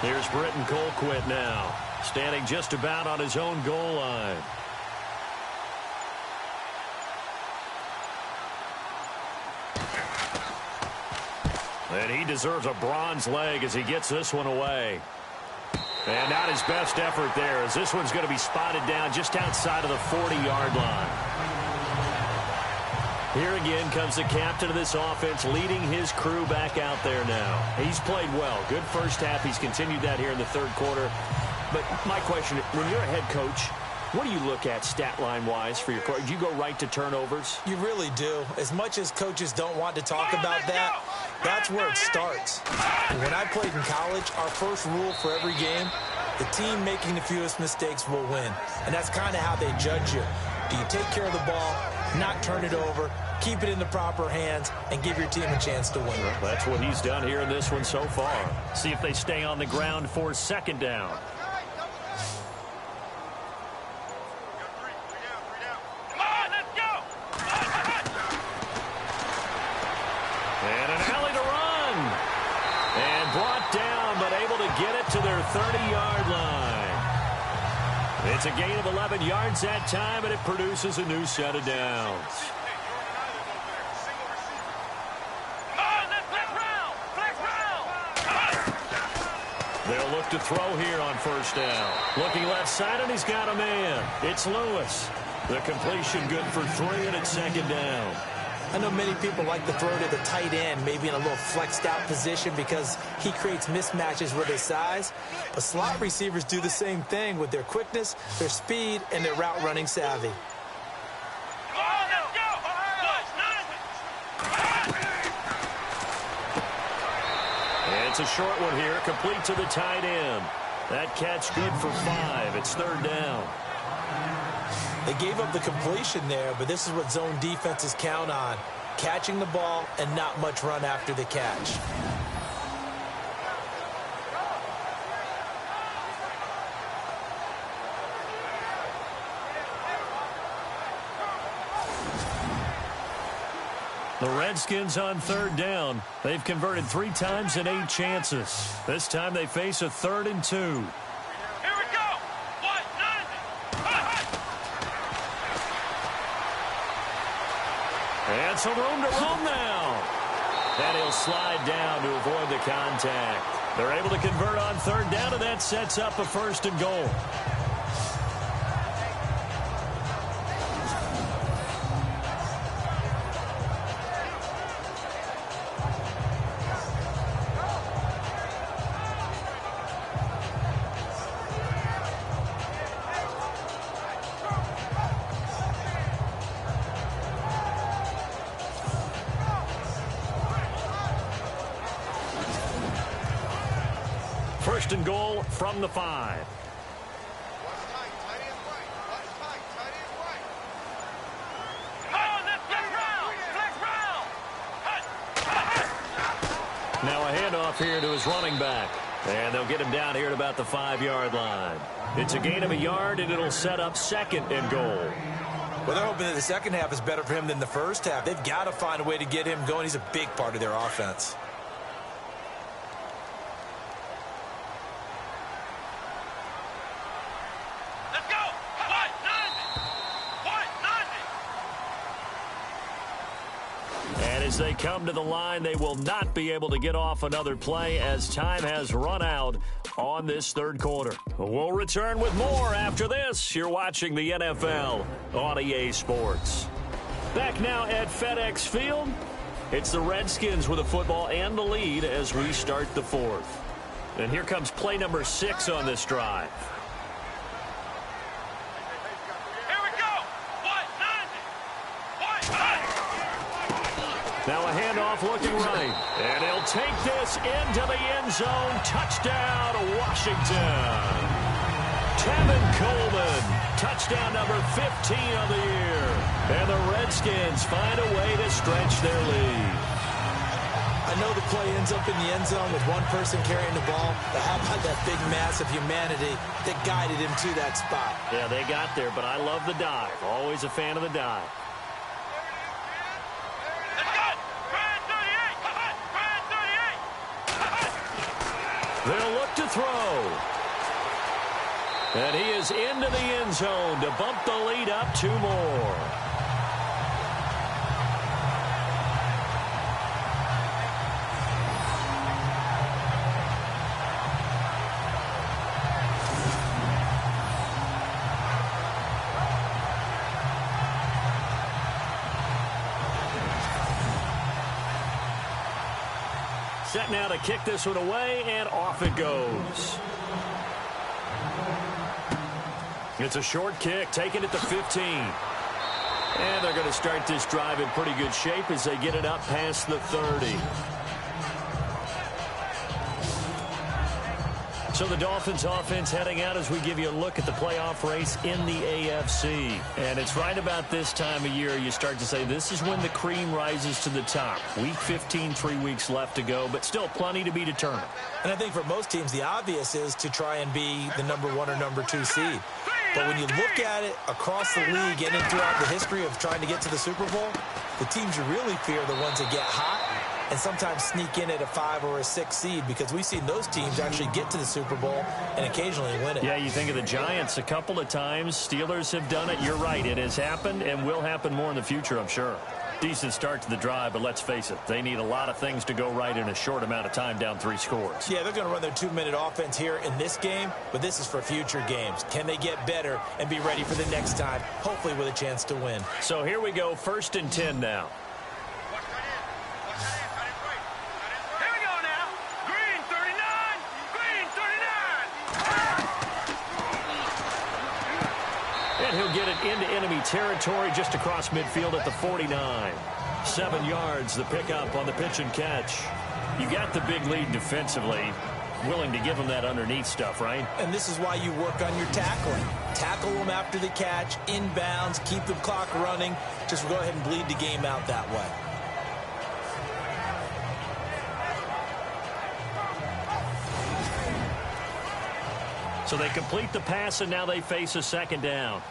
Here's Britton Colquitt now, standing just about on his own goal line. And he deserves a bronze leg as he gets this one away. And not his best effort there, as this one's going to be spotted down just outside of the 40-yard line. Here again comes the captain of this offense, leading his crew back out there now. He's played well. Good first half. He's continued that here in the third quarter. But my question, when you're a head coach, what do you look at stat line-wise for your coach? Do you go right to turnovers? You really do. As much as coaches don't want to talk about that, that's where it starts. When I played in college, our first rule for every game, the team making the fewest mistakes will win. And that's kind of how they judge you. Do you take care of the ball, not turn it over, keep it in the proper hands, and give your team a chance to win? Well, that's what he's done here in this one so far. See if they stay on the ground for second down. And an alley to run. And brought down, but able to get it to their 30-yard line. It's a gain of 11 yards that time, and it produces a new set of downs. They'll look to throw here on first down. Looking left side, and he's got a man. It's Lewis. The completion good for 3, and it's second down. I know many people like to throw to the tight end, maybe in a little flexed out position because he creates mismatches with his size. But slot receivers do the same thing with their quickness, their speed, and their route running savvy. It's a short one here, complete to the tight end. That catch good for 5. It's third down. They gave up the completion there, but this is what zone defenses count on. Catching the ball and not much run after the catch. The Redskins on third down. They've converted 3 times in 8 chances. This time they face a 3rd and 2. And some room to roam now. And he'll slide down to avoid the contact. They're able to convert on third down, and that sets up a 1st and goal. First and goal from the 5. Now a handoff here to his running back. And they'll get him down here at about the 5-yard line. It's a gain of 1 yard, and it'll set up 2nd and goal. Well, they're hoping that the second half is better for him than the first half. They've got to find a way to get him going. He's a big part of their offense. As they come to the line, they will not be able to get off another play as time has run out on this third quarter. We'll return with more after this. You're watching the NFL on EA Sports. Back now at FedEx Field. It's the Redskins with the football and the lead as we start the 4th. And here comes play number 6 on this drive. Now a handoff looking right. And he'll take this into the end zone. Touchdown, Washington. Tevin Coleman. Touchdown number 15 of the year. And the Redskins find a way to stretch their lead. I know the play ends up in the end zone with one person carrying the ball, but how about that big mass of humanity that guided him to that spot? Yeah, they got there, but I love the dive. Always a fan of the dive. They'll look to throw. And he is into the end zone to bump the lead up 2 more. Set now to kick this one away, and off it goes. It's a short kick, taking it to 15. And they're going to start this drive in pretty good shape as they get it up past the 30. So the Dolphins offense heading out as we give you a look at the playoff race in the AFC. And it's right about this time of year you start to say this is when the cream rises to the top. Week 15, 3 weeks left to go, but still plenty to be determined. And I think for most teams, the obvious is to try and be the number 1 or number 2 seed. But when you look at it across the league and throughout the history of trying to get to the Super Bowl, the teams you really fear are the ones that get hot and sometimes sneak in at a 5 or a 6 seed, because we've seen those teams actually get to the Super Bowl and occasionally win it. Yeah, you think of the Giants a couple of times. Steelers have done it. You're right. It has happened and will happen more in the future, I'm sure. Decent start to the drive, but let's face it, they need a lot of things to go right in a short amount of time down 3 scores. Yeah, they're going to run their 2-minute offense here in this game, but this is for future games. Can they get better and be ready for the next time, hopefully with a chance to win? So here we go, 1st and 10 now. Here we go now. Green 39. Green 39. And he'll get it into enemy territory just across midfield at the 49. 7 yards, the pickup on the pitch and catch. You got the big lead defensively. Willing to give them that underneath stuff, right? And this is why you work on your tackling. Tackle them after the catch, inbounds, keep the clock running. Just go ahead and bleed the game out that way. So they complete the pass, and now they face a 2nd down.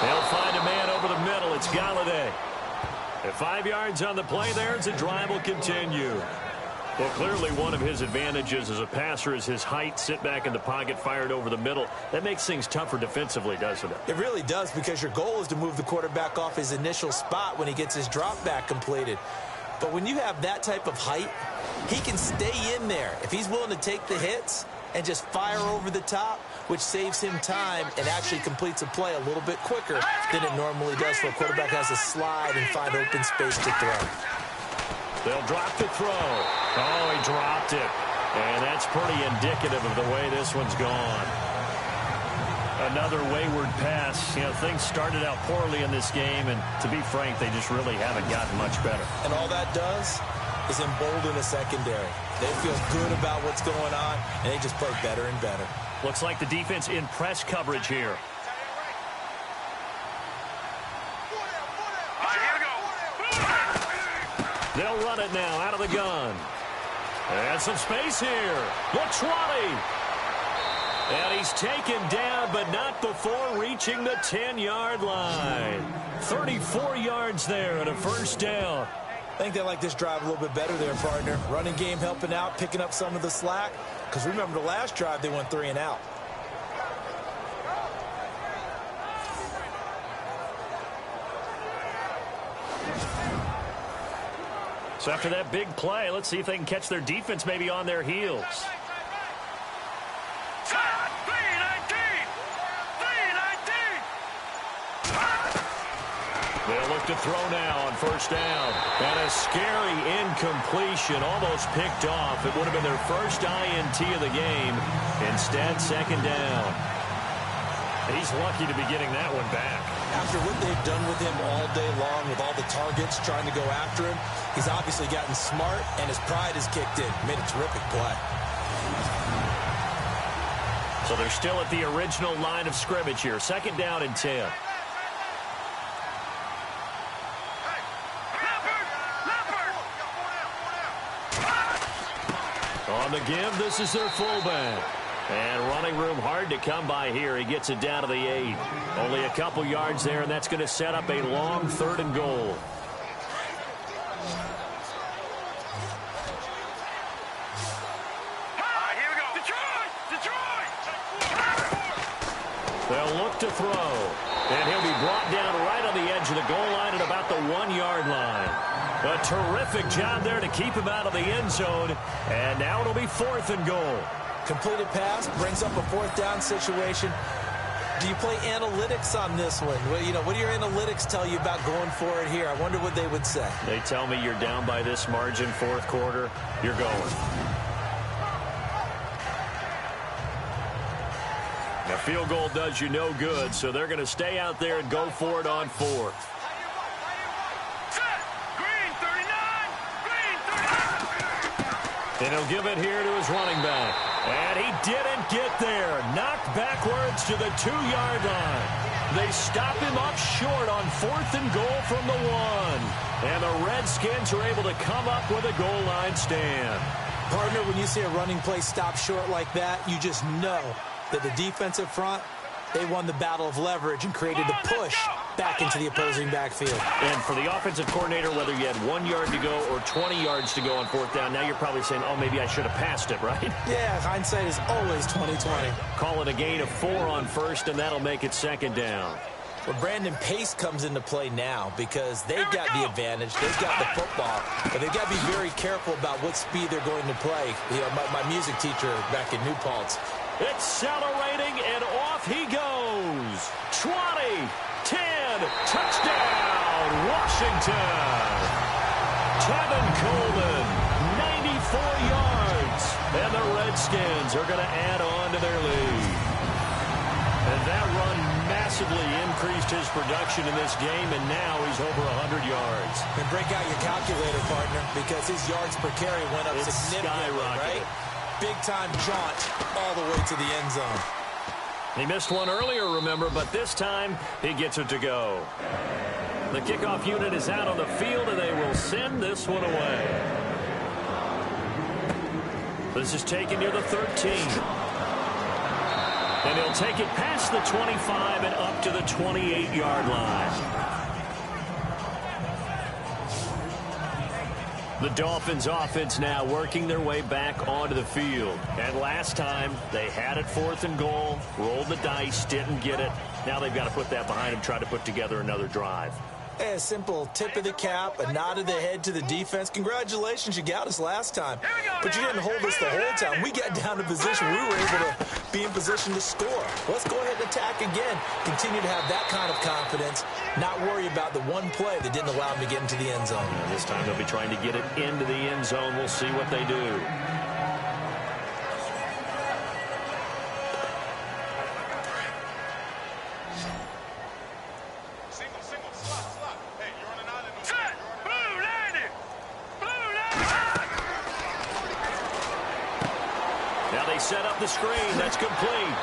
They'll find a man over the middle. It's Galladay. At 5 yards on the play there, the drive will continue. Well, clearly one of his advantages as a passer is his height. Sit back in the pocket, fired over the middle. That makes things tougher defensively, doesn't it? It really does, because your goal is to move the quarterback off his initial spot when he gets his drop back completed. But when you have that type of height, he can stay in there if he's willing to take the hits and just fire over the top, which saves him time and actually completes a play a little bit quicker than it normally does for a quarterback who has to slide and find open space to throw. They'll drop the throw. Oh, he dropped it. And that's pretty indicative of the way this one's gone. Another wayward pass. You know, things started out poorly in this game, and to be frank, they just really haven't gotten much better. And all that does is embolden a secondary. They feel good about what's going on, and they just play better and better. Looks like the defense in press coverage here. They'll run it now out of the gun. And some space here. Looks running. And he's taken down, but not before reaching the 10-yard line. 34 yards there and a 1st down. I think they like this drive a little bit better there, partner. Running game helping out, picking up some of the slack. Because remember, the last drive, they went 3 and out. So after that big play, let's see if they can catch their defense maybe on their heels. They'll look to throw now on 1st down. And a scary incompletion, almost picked off. It would have been their first INT of the game. Instead, 2nd down. He's lucky to be getting that one back. After what they've done with him all day long, with all the targets trying to go after him, he's obviously gotten smart, and his pride has kicked in. Made a terrific play. So they're still at the original line of scrimmage here. 2nd down and 10. On the give, this is their fullback. And running room hard to come by here. He gets it down to the 8. Only a couple yards there, and that's going to set up a long 3rd and goal. Here we go. Detroit! They'll look to throw. And he'll be brought down right on the edge of the goal line at about the 1-yard line. A terrific job there to keep him out of the end zone. And now it'll be 4th and goal. Completed pass, brings up a fourth down situation. Do you play analytics on this one? Well, what do your analytics tell you about going for it here? I wonder what they would say. They tell me you're down by this margin, fourth quarter, you're going. Now, field goal does you no good, so they're going to stay out there and go for it on fourth. And he'll give it here to his running back. And he didn't get there. Knocked backwards to the 2-yard line. They stop him up short on 4th and goal from the 1. And the Redskins are able to come up with a goal line stand. Partner, when you see a running play stop short like that, you just know that the defensive front, they won the battle of leverage and created the push back into the opposing backfield. And for the offensive coordinator, whether you had 1 yard to go or 20 yards to go on fourth down, now you're probably saying, oh, maybe I should have passed it, right? Yeah, hindsight is always 20/20. Call it a gain of 4 on first, and that'll make it 2nd down. Well, Brandon, pace comes into play now because they've got the advantage. They've got the football, but they've got to be very careful about what speed they're going to play. My music teacher back in New Paltz. Accelerating, and off he goes. 20, 10, touchdown, Washington. Tevin Coleman, 94 yards. And the Redskins are going to add on to their lead. And that run massively increased his production in this game, and now he's over 100 yards. And break out your calculator, partner, because his yards per carry went up significantly, right? Big-time jaunt all the way to the end zone. He missed one earlier, remember, but this time he gets it to go. The kickoff unit is out on the field, and they will send this one away. This is taken near the 13. And he'll take it past the 25 and up to the 28-yard line. The Dolphins offense now working their way back onto the field. And last time, they had it 4th and goal, rolled the dice, didn't get it. Now they've got to put that behind them, try to put together another drive. A simple tip of the cap, a nod of the head to the defense. Congratulations, you got us last time. But you didn't hold us the whole time. We got down to position. We were able to be in position to score. Let's go ahead and attack again. Continue to have that kind of confidence. Not worry about the one play that didn't allow them to get into the end zone. Yeah, this time they'll be trying to get it into the end zone. We'll see what they do. Set up the screen. That's complete.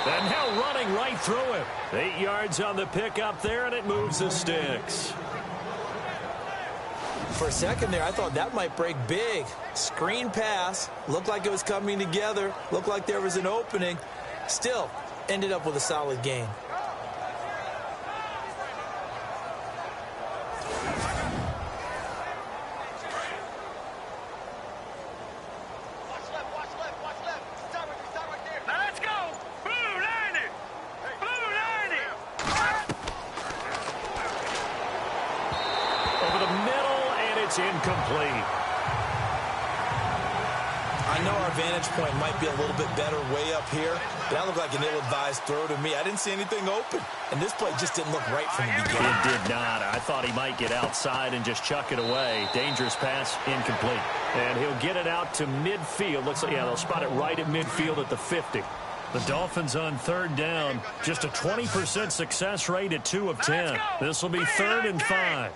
And now running right through it. 8 yards on the pickup there, and it moves the sticks. For a second there, I thought that might break big. Screen pass. Looked like it was coming together. Looked like there was an opening. Still, ended up with a solid gain. Incomplete. I know our vantage point might be a little bit better way up here, but that looked like an ill-advised throw to me. I didn't see anything open, and this play just didn't look right from the beginning. It did not. I thought he might get outside and just chuck it away. Dangerous pass, incomplete. And he'll get it out to midfield. Looks like, yeah, they'll spot it right at midfield at the 50. The Dolphins on 3rd down. Just a 20% success rate at 2 of 10. This will be 3rd and 5.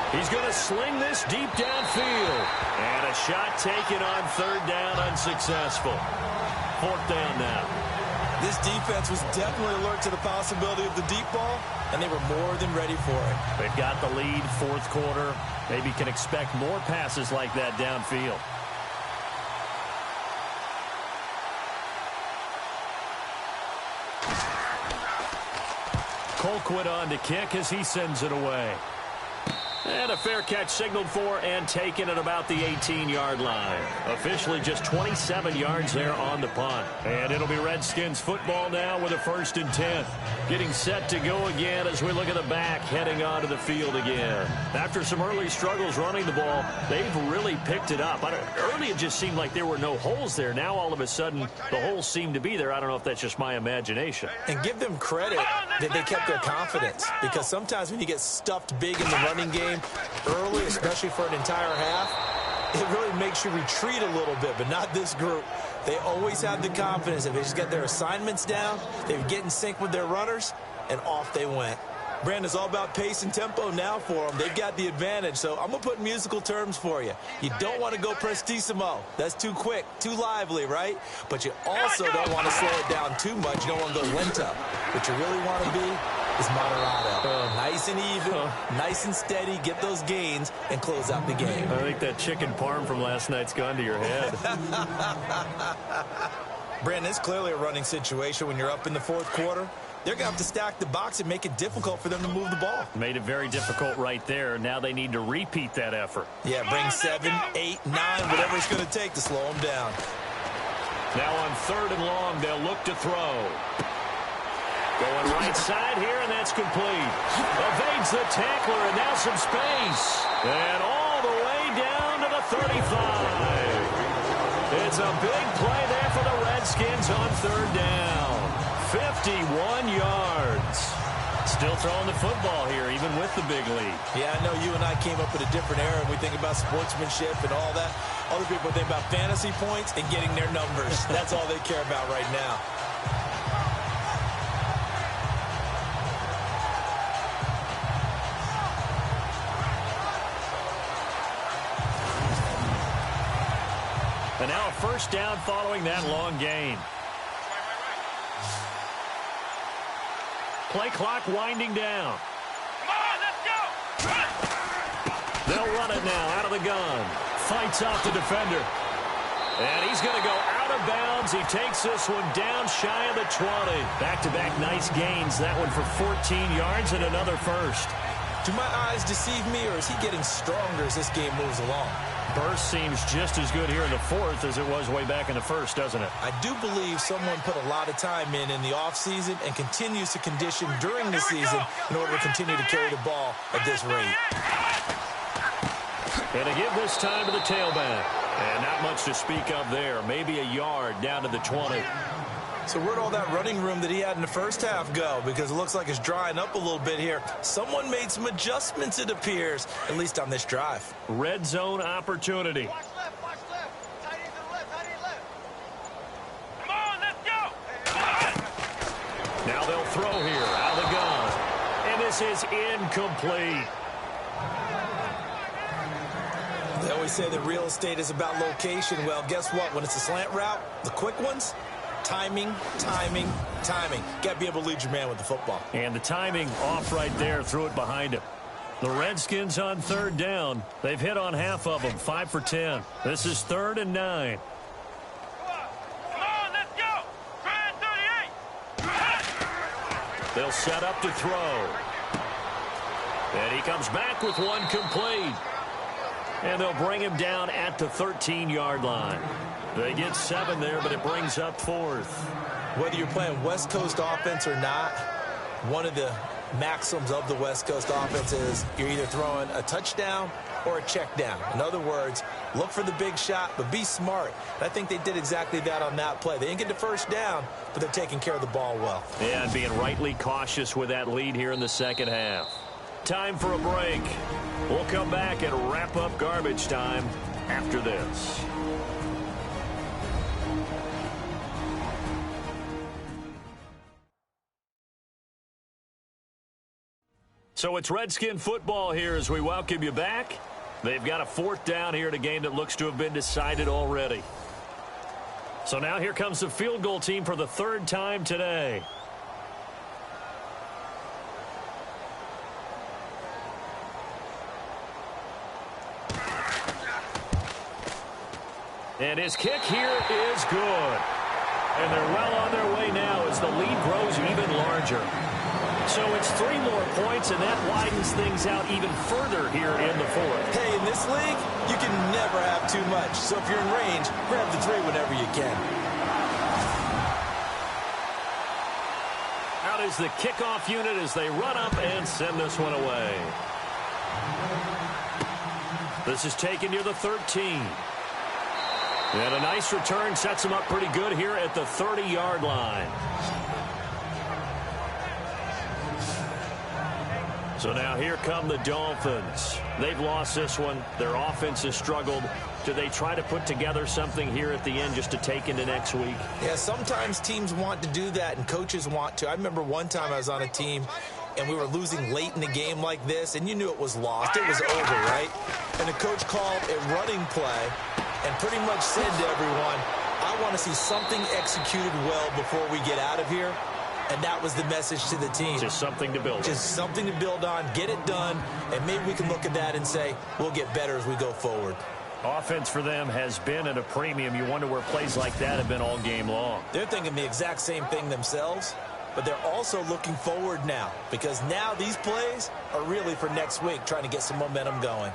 He's going to sling this deep downfield. And a shot taken on 3rd down, unsuccessful. 4th down now. This defense was definitely alert to the possibility of the deep ball, and they were more than ready for it. They've got the lead, 4th quarter. Maybe can expect more passes like that downfield. Colquitt on to kick as he sends it away. And a fair catch signaled for and taken at about the 18-yard line. Officially just 27 yards there on the punt. And it'll be Redskins football now with a 1st and 10. Getting set to go again as we look at the back heading onto the field again. After some early struggles running the ball, they've really picked it up. Early it just seemed like there were no holes there. Now all of a sudden the holes seem to be there. I don't know if that's just my imagination. And give them credit that they kept their confidence, because sometimes when you get stuffed big in the running game early, especially for an entire half, it really makes you retreat a little bit, but not this group. They always have the confidence. If they just get their assignments down, they get in sync with their runners, and off they went. Brandon's all about pace and tempo now for them. They've got the advantage, so I'm going to put musical terms for you. You don't want to go prestissimo. That's too quick, too lively, right? But you also don't want to slow it down too much. You don't want to go lento. What you really want to be is moderato. Nice and even, nice and steady, get those gains, and close out the game. I think that chicken parm from last night's gone to your head. Brandon, it's clearly a running situation when you're up in the 4th quarter. They're going to have to stack the box and make it difficult for them to move the ball. Made it very difficult right there. Now they need to repeat that effort. Yeah, bring 7, 8, 9, whatever it's going to take to slow them down. Now on 3rd and long, they'll look to throw. Going right side here, and that's complete. Evades the tackler, and now some space. And all the way down to the 35. It's a big play there for the Redskins on 3rd down. 51 yards. Still throwing the football here, even with the big lead. Yeah, I know you and I came up in a different era, and we think about sportsmanship and all that. Other people think about fantasy points and getting their numbers. That's all they care about right now. And now a 1st down following that long gain. Play clock winding down. Come on, let's go! Run! They'll run it now out of the gun. Fights off the defender. And he's going to go out of bounds. He takes this one down shy of the 20. Back-to-back nice gains. That one for 14 yards and another 1st. Do my eyes deceive me, or is he getting stronger as this game moves along? Burst seems just as good here in the 4th as it was way back in the 1st, doesn't it? I do believe someone put a lot of time in the offseason and continues to condition during the season in order to continue to carry the ball at this rate. And to give this time to the tailback. And not much to speak of there. Maybe a yard down to the 20. So where'd all that running room that he had in the 1st half go? Because it looks like it's drying up a little bit here. Someone made some adjustments, it appears, at least on this drive. Red zone opportunity. Watch left, watch left. Tight end to the left, tight end left. Come on, let's go! Now they'll throw here out of the gun. And this is incomplete. They always say that real estate is about location. Well, guess what? When it's a slant route, the quick ones, timing, timing, timing. Got to be able to lead your man with the football. And the timing off right there, threw it behind him. The Redskins on 3rd down. They've hit on half of them, 5 for 10. This is 3rd and 9. Come on, let's go! Grind 38! They'll set up to throw. And he comes back with one complete. And they'll bring him down at the 13-yard line. They get 7 there, but it brings up 4th. Whether you're playing West Coast offense or not, one of the maxims of the West Coast offense is you're either throwing a touchdown or a check down. In other words, look for the big shot, but be smart. And I think they did exactly that on that play. They didn't get the 1st down, but they're taking care of the ball well. Yeah, and being rightly cautious with that lead here in the 2nd half. Time for a break. We'll come back and wrap up garbage time after this. So it's Redskin football here as we welcome you back. They've got a 4th down here in a game that looks to have been decided already. So now here comes the field goal team for the 3rd time today. And his kick here is good. And they're well on their way now as the lead grows even larger. So it's 3 more points, and that widens things out even further here in the fourth. Hey, in this league, you can never have too much. So if you're in range, grab the 3 whenever you can. Out is the kickoff unit as they run up and send this one away. This is taken near the 13. And a nice return sets them up pretty good here at the 30-yard line. So now here come the Dolphins. They've lost this one. Their offense has struggled. Do they try to put together something here at the end just to take into next week? Yeah, sometimes teams want to do that and coaches want to. I remember one time I was on a team and we were losing late in the game like this, and you knew it was lost. It was over, right? And the coach called a running play and pretty much said to everyone, I want to see something executed well before we get out of here. And that was the message to the team. Just something to build on. Just something to build on, get it done, and maybe we can look at that and say, we'll get better as we go forward. Offense for them has been at a premium. You wonder where plays like that have been all game long. They're thinking the exact same thing themselves, but they're also looking forward now, because now these plays are really for next week, trying to get some momentum going.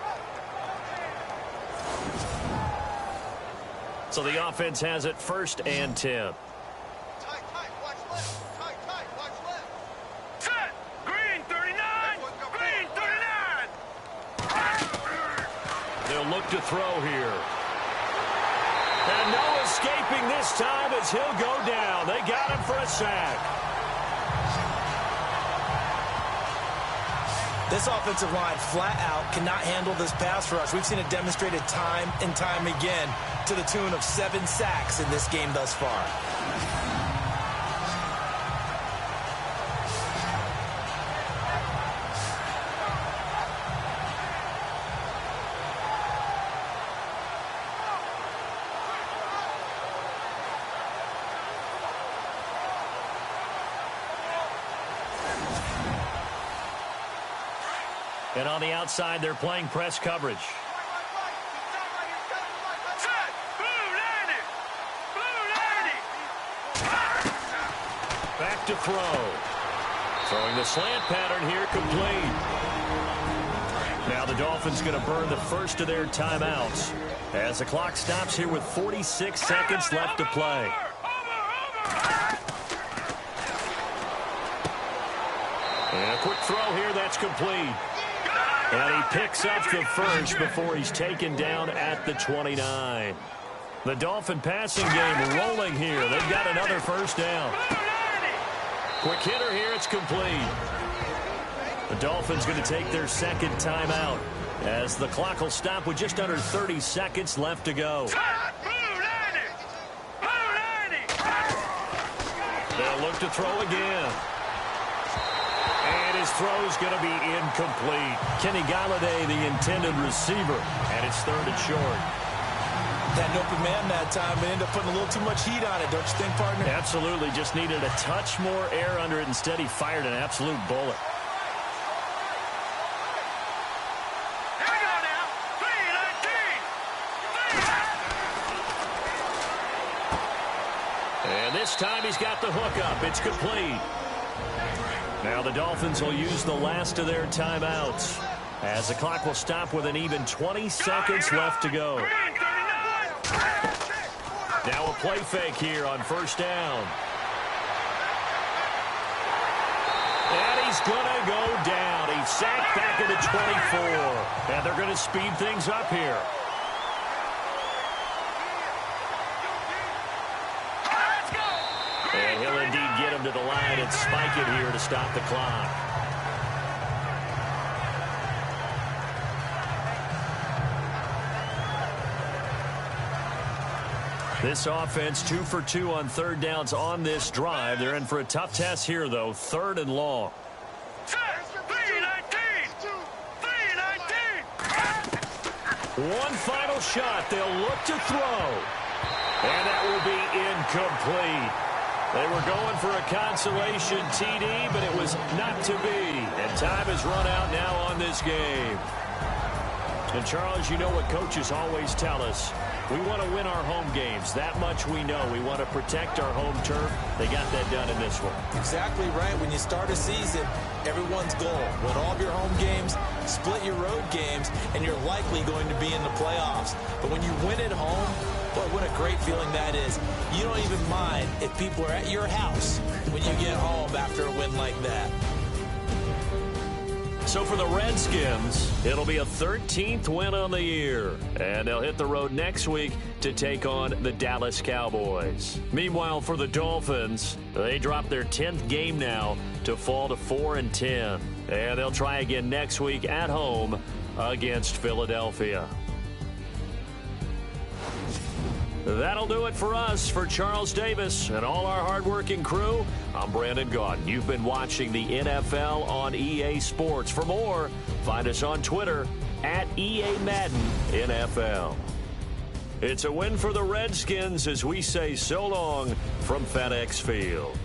So the offense has it 1st and 10. Look to throw here. And no escaping this time as he'll go down. They got him for a sack. This offensive line flat out cannot handle this pass rush. We've seen it demonstrated time and time again to the tune of 7 sacks in this game thus far. And on the outside, they're playing press coverage. Back to throw. Throwing the slant pattern here, complete. Now the Dolphins going to burn the first of their timeouts as the clock stops here with 46 seconds left to play. And a quick throw here, that's complete. And he picks up the first before he's taken down at the 29. The Dolphin passing game rolling here. They've got another first down. Quick hitter here, it's complete. The Dolphins going to take their second timeout as the clock will stop with just under 30 seconds left to go. They'll look to throw again. And his throw's going to be incomplete. Kenny Galladay, the intended receiver, and it's 3rd and short. That open man that time, but ended up putting a little too much heat on it, don't you think, partner? Absolutely. Just needed a touch more air under it. Instead, he fired an absolute bullet. Here we go now. 3-19. And this time he's got the hook up. It's complete. Now the Dolphins will use the last of their timeouts as the clock will stop with an even 20 seconds left to go. Now a play fake here on first down. And he's going to go down. He's sacked back at the 24. And they're going to speed things up here. And he'll indeed get him to the line and spike it here to stop the clock. This offense 2 for 2 on 3rd downs on this drive. They're in for a tough test here, though. 3rd and long. 3-19. One final shot. They'll look to throw. And that will be incomplete. They were going for a consolation TD, but it was not to be. And time is run out now on this game. And, Charles, you know what coaches always tell us. We want to win our home games. That much we know. We want to protect our home turf. They got that done in this one. Exactly right. When you start a season, everyone's goal, win all of your home games, split your road games, and you're likely going to be in the playoffs. But when you win at home, boy, what a great feeling that is. You don't even mind if people are at your house when you get home after a win like that. So for the Redskins, it'll be a 13th win on the year. And they'll hit the road next week to take on the Dallas Cowboys. Meanwhile, for the Dolphins, they dropped their 10th game now to fall to 4-10. And they'll try again next week at home against Philadelphia. That'll do it for us. For Charles Davis and all our hardworking crew, I'm Brandon Gaudin. You've been watching the NFL on EA Sports. For more, find us on Twitter at EA Madden NFL. It's a win for the Redskins as we say so long from FedEx Field.